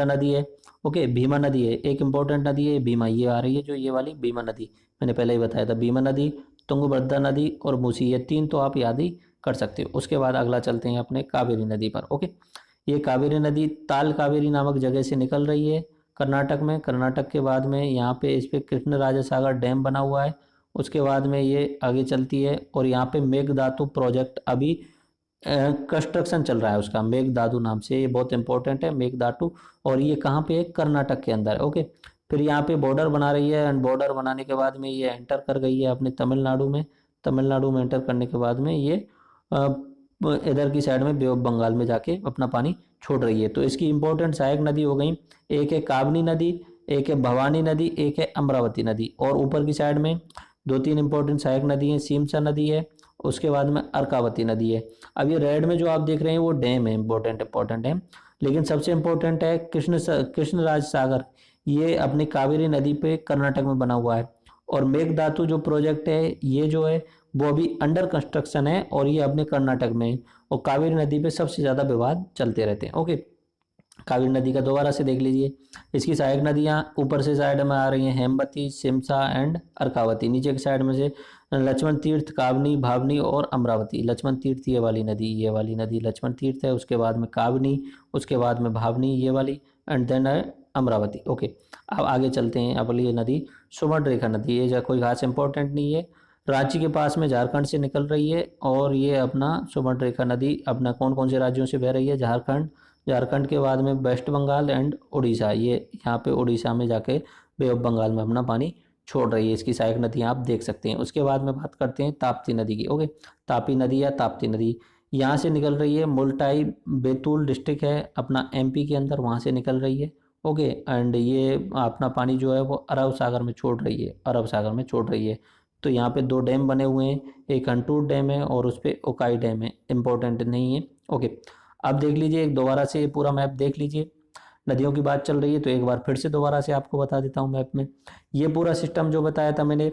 नदी है। ओके, भीमा नदी है, एक इंपॉर्टेंट नदी है भीमा, ये आ रही है जो ये वाली भीमा नदी, मैंने पहले ही बताया था। भीमा नदी, तुंगभद्रा नदी और मूसी, ये 3 तो आप याद ही कर सकते हो। उसके बाद अगला चलते हैं अपने कावेरी नदी पर। ओके, ये कावेरी नदी ताल कावेरी नामक जगह से निकल रही है कर्नाटक में। कर्नाटक के बाद में यहाँ पे इस पे कृष्णराजा सागर डैम बना हुआ है। उसके बाद में ये आगे चलती है और यहाँ पे मेघदातु प्रोजेक्ट अभी कंस्ट्रक्शन चल रहा है उसका, मेघदातु नाम से, ये बहुत इंपॉर्टेंट है मेघदातु। और ये कहाँ पे है, कर्नाटक के अंदर है। ओके, फिर यहाँ पे बॉर्डर बना रही है एंड बॉर्डर बनाने के बाद में ये एंटर कर गई है अपने तमिलनाडु में। तमिलनाडु में एंटर करने के बाद में ये इधर की साइड में बे ऑफ बंगाल में जाके अपना पानी छोड़ रही है। तो इसकी इंपॉर्टेंट सहायक नदी हो गई, एक है काबनी नदी, एक है भवानी नदी, एक है अमरावती नदी। और ऊपर की साइड में 2-3 इंपॉर्टेंट सहायक नदी है, सीमसा नदी है, उसके बाद में अर्कावती नदी है। अब ये रेड में जो आप देख रहे हैं वो डैम है, इंपॉर्टेंट है, लेकिन सबसे इंपॉर्टेंट है कृष्णराज सागर, ये अपनी कावेरी नदी पे कर्नाटक में बना हुआ है। और मेघदातु जो प्रोजेक्ट है ये जो है वो अभी अंडर कंस्ट्रक्शन है और ये अपने कर्नाटक में है। और कावेरी नदी पे सबसे ज्यादा विवाद चलते रहते हैं। ओके, कावेरी नदी का दोबारा से देख लीजिए, इसकी सहायक नदियां ऊपर से साइड में आ रही हैं, हेमवती, सिमसा एंड अर्कावती। नीचे की साइड में से लक्ष्मण तीर्थ, कावनी, भावनी और अमरावती। लक्ष्मण तीर्थ ये वाली नदी लक्ष्मण तीर्थ है, उसके बाद में कावनी, उसके बाद में भावनी ये वाली एंड देन अमरावती। ओके, अब आगे चलते हैं। अब ये नदी सुवर्ण रेखा नदी, ये कोई खास इंपॉर्टेंट नहीं है, रांची के पास में झारखंड से निकल रही है। और ये अपना सुवर्ण रेखा नदी अपना कौन कौन से राज्यों से बह रही है, झारखंड के बाद में वेस्ट बंगाल एंड उड़ीसा, ये यहाँ पे उड़ीसा में जाके बे ऑफ बंगाल में अपना पानी छोड़ रही है, इसकी सहायक नदियाँ आप देख सकते हैं। उसके बाद में बात करते हैं ताप्ती नदी की। ओके, तापी नदी या ताप्ती नदी यहाँ से निकल रही है, मुल्ताई बैतूल डिस्ट्रिक्ट है अपना एमपी के अंदर, वहाँ से निकल रही है। ओके, एंड ये अपना पानी जो है वो अरब सागर में छोड़ रही है, अरब सागर में छोड़ रही है। तो यहाँ पे दो डैम बने हुए हैं, एक हंटूर डैम है और उस पर उकाई डैम है, इंपॉर्टेंट नहीं है। ओके, अब देख लीजिए एक दोबारा से पूरा मैप देख लीजिए। नदियों की बात चल रही है तो एक बार फिर से दोबारा से आपको बता देता हूँ मैप में। ये पूरा सिस्टम जो बताया था मैंने,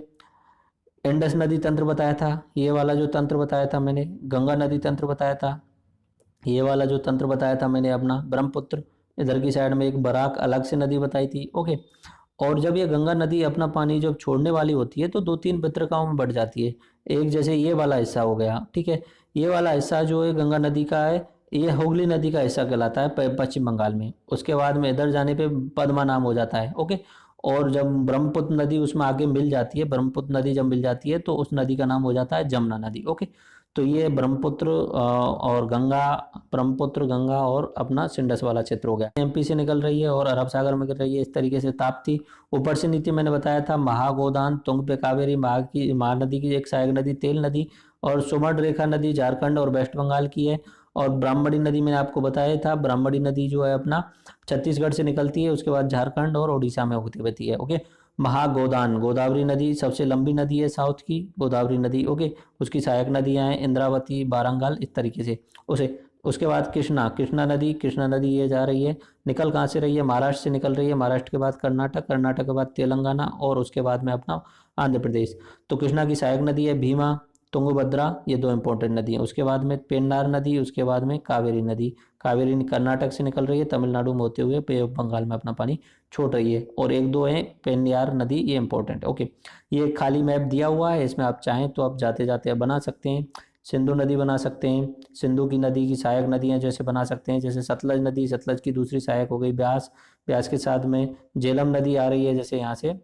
इंडस नदी तंत्र बताया था, ये वाला जो तंत्र बताया था मैंने, गंगा नदी तंत्र बताया था, ये वाला जो तंत्र बताया था मैंने अपना ब्रह्मपुत्र, इधर की साइड में एक बराक अलग से नदी बताई थी। ओके, और जब ये गंगा नदी अपना पानी जब छोड़ने वाली होती है तो दो तीन पत्रिकाओं में बढ़ जाती है। एक जैसे ये वाला हिस्सा हो गया, ठीक है, ये वाला हिस्सा जो है गंगा नदी का है, ये हुगली नदी का हिस्सा कहलाता है पश्चिम बंगाल में। उसके बाद में इधर जाने पे पद्मा नाम हो जाता है। ओके, और जब ब्रह्मपुत्र नदी उसमें आगे मिल जाती है, ब्रह्मपुत्र नदी जब मिल जाती है तो उस नदी का नाम हो जाता है जमुना नदी। ओके, तो ये ब्रह्मपुत्र और गंगा, ब्रह्मपुत्र गंगा और अपना सिंडस वाला क्षेत्र हो गया, एमपी से निकल रही है और अरब सागर में गिर रही है। इस तरीके से ताप्ती, ऊपर से नीचे मैंने बताया था महागोदान, तुंग पे कावेरी, महानदी की एक सहायक नदी तेल नदी, और सुमड रेखा नदी झारखंड और वेस्ट बंगाल की है। और ब्राह्मणी नदी मैंने आपको बताया था, ब्राह्मणी नदी जो है अपना छत्तीसगढ़ से निकलती है, उसके बाद झारखंड और उड़ीसा में होती रहती है। ओके, महागोदान, गोदावरी नदी सबसे लंबी नदी है साउथ की, गोदावरी नदी। ओके, उसकी सहायक नदियां हैं इंद्रावती, बारंगाल, इस तरीके से उसे। उसके बाद कृष्णा, कृष्णा नदी ये जा रही है, निकल कहाँ से रही है, महाराष्ट्र से निकल रही है, महाराष्ट्र के बाद कर्नाटक, कर्नाटक के बाद तेलंगाना और उसके बाद में अपना आंध्र प्रदेश। तो कृष्णा की सहायक नदी है भीमा, तुंगभद्रा, ये दो इंपॉर्टेंट नदी हैं। उसके बाद में पेन्नार नदी, उसके बाद में कावेरी नदी। कावेरी कर्नाटक से निकल रही है, तमिलनाडु में होते हुए पे बंगाल में अपना पानी छोड़ रही है। और एक दो है पेन्नार नदी, ये इंपॉर्टेंट। ओके, ये खाली मैप दिया हुआ है, इसमें आप चाहें तो आप जाते जाते बना सकते हैं। सिंधु नदी बना सकते हैं, सिंधु की नदी की सहायक नदियां जैसे बना सकते हैं, जैसे सतलज नदी, सतलज की दूसरी सहायक हो गई ब्यास, ब्यास के साथ में झेलम नदी आ रही है जैसे यहाँ से।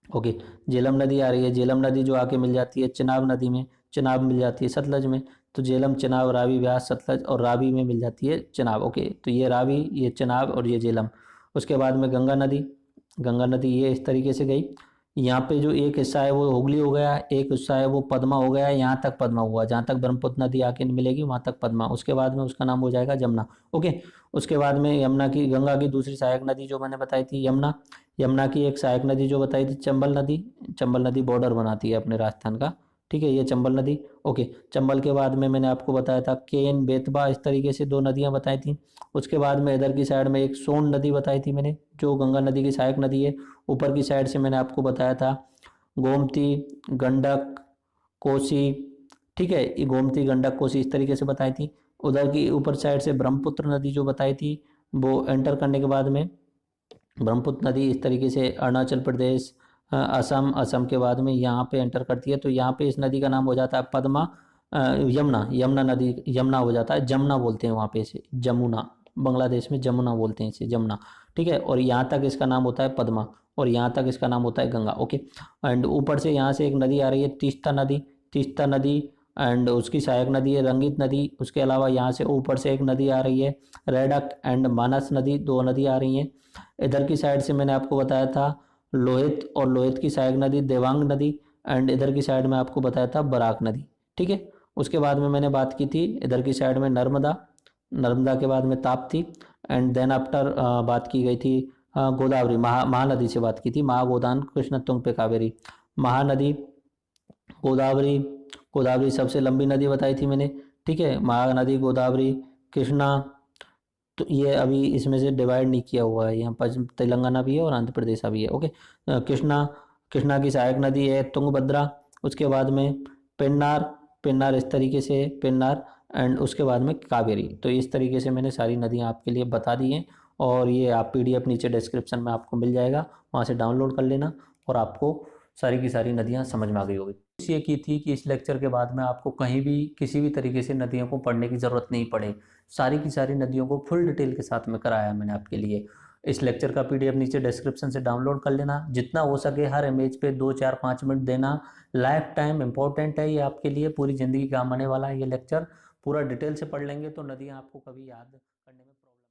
ओके, झेलम नदी आ रही है, झेलम नदी जो आके मिल जाती है चिनाब नदी में, चिनाब मिल जाती है सतलज में। तो झेलम, चिनाब, रावी, व्यास, सतलज और रावी में मिल जाती है चिनाब। ओके, तो ये रावी, ये चिनाब और ये झेलम। उसके बाद में गंगा नदी, गंगा नदी ये इस तरीके से गई। यहाँ पे जो एक हिस्सा है वो हुगली हो गया, एक हिस्सा है वो पद्मा हो गया, यहाँ तक पद्मा हुआ, जहाँ तक ब्रह्मपुत्र नदी आके मिलेगी वहां तक पद्मा। उसके बाद में उसका नाम हो जाएगा जमुना। ओके, उसके बाद में यमुना की, गंगा की दूसरी सहायक नदी जो मैंने बताई थी यमुना, यमुना की एक सहायक नदी जो बताई थी चंबल नदी, चंबल नदी बॉर्डर बनाती है अपने राजस्थान का, ठीक है, ये चंबल नदी। ओके, चंबल के बाद में मैंने आपको बताया था केन, बेतबा, इस तरीके से दो नदियां बताई थी। उसके बाद में इधर की साइड में एक सोन नदी बताई थी मैंने, जो गंगा नदी की सहायक नदी है। ऊपर की साइड से मैंने आपको बताया था गोमती, गंडक, कोसी, ठीक है, ये गोमती, गंडक, कोसी इस तरीके से बताई थी। उधर की ऊपर साइड से ब्रह्मपुत्र नदी जो बताई थी, वो एंटर करने के बाद में ब्रह्मपुत्र नदी इस तरीके से अरुणाचल प्रदेश, असम, असम के बाद में यहाँ पे एंटर करती है। तो यहाँ पे इस नदी का नाम हो जाता है पद्मा, यमुना, यमुना नदी, यमुना हो जाता है, जमुना बोलते हैं वहाँ पे इसे, जमुना, बांग्लादेश में जमुना बोलते हैं इसे, जमुना, ठीक है। और यहाँ तक इसका नाम होता है पद्मा, और यहाँ तक इसका नाम होता है गंगा। ओके, एंड ऊपर से यहाँ से एक नदी आ रही है तीस्ता नदी, तीस्ता नदी, एंड उसकी सहायक नदी है रंगित नदी। उसके अलावा यहाँ से ऊपर से एक नदी आ रही है रेडक एंड मानस नदी, दो नदी आ रही हैं। इधर की साइड से मैंने आपको बताया था लोहित, और लोहित की सहायक नदी देवांग नदी, एंड इधर की साइड में आपको बताया था बराक नदी, ठीक है। उसके बाद में मैंने बात की थी इधर की साइड में नर्मदा, नर्मदा के बाद में ताप्ती, एंड देन आफ्टर बात की गई थी गोदावरी, महानदी से बात की थी, महागोदान, कृष्ण, तुंग पे कावेरी, महानदी, गोदावरी, गोदावरी सबसे लंबी नदी बताई थी मैंने, ठीक है, महानदी, गोदावरी, कृष्णा। तो ये अभी इसमें से डिवाइड नहीं किया हुआ है, यहाँ पर तेलंगाना भी है और आंध्र प्रदेश भी है। ओके, कृष्णा, कृष्णा की सहायक नदी है तुंगभद्रा। उसके बाद में पेन्नार, पेन्नार इस तरीके से पेन्नार, एंड उसके बाद में कावेरी। तो इस तरीके से मैंने सारी नदियाँ आपके लिए बता दी हैं, और ये आप पीडीएफ नीचे डिस्क्रिप्शन में आपको मिल जाएगा, वहाँ से डाउनलोड कर लेना, और आपको सारी की सारी नदियाँ समझ में आ गई होगी। ये की थी कि इस लेक्चर के बाद में आपको कहीं भी किसी भी तरीके से नदियों को पढ़ने की ज़रूरत नहीं पड़े, सारी की सारी नदियों को फुल डिटेल के साथ में कराया मैंने आपके लिए। इस लेक्चर का पीडीएफ नीचे डिस्क्रिप्शन से डाउनलोड कर लेना, जितना हो सके हर इमेज पे 2, 4, 5 मिनट देना, लाइफ टाइम इंपॉर्टेंट है ये आपके लिए, पूरी ज़िंदगी काम आने वाला है ये लेक्चर। पूरा डिटेल से पढ़ लेंगे तो नदियाँ आपको कभी याद करने में प्रॉब्लम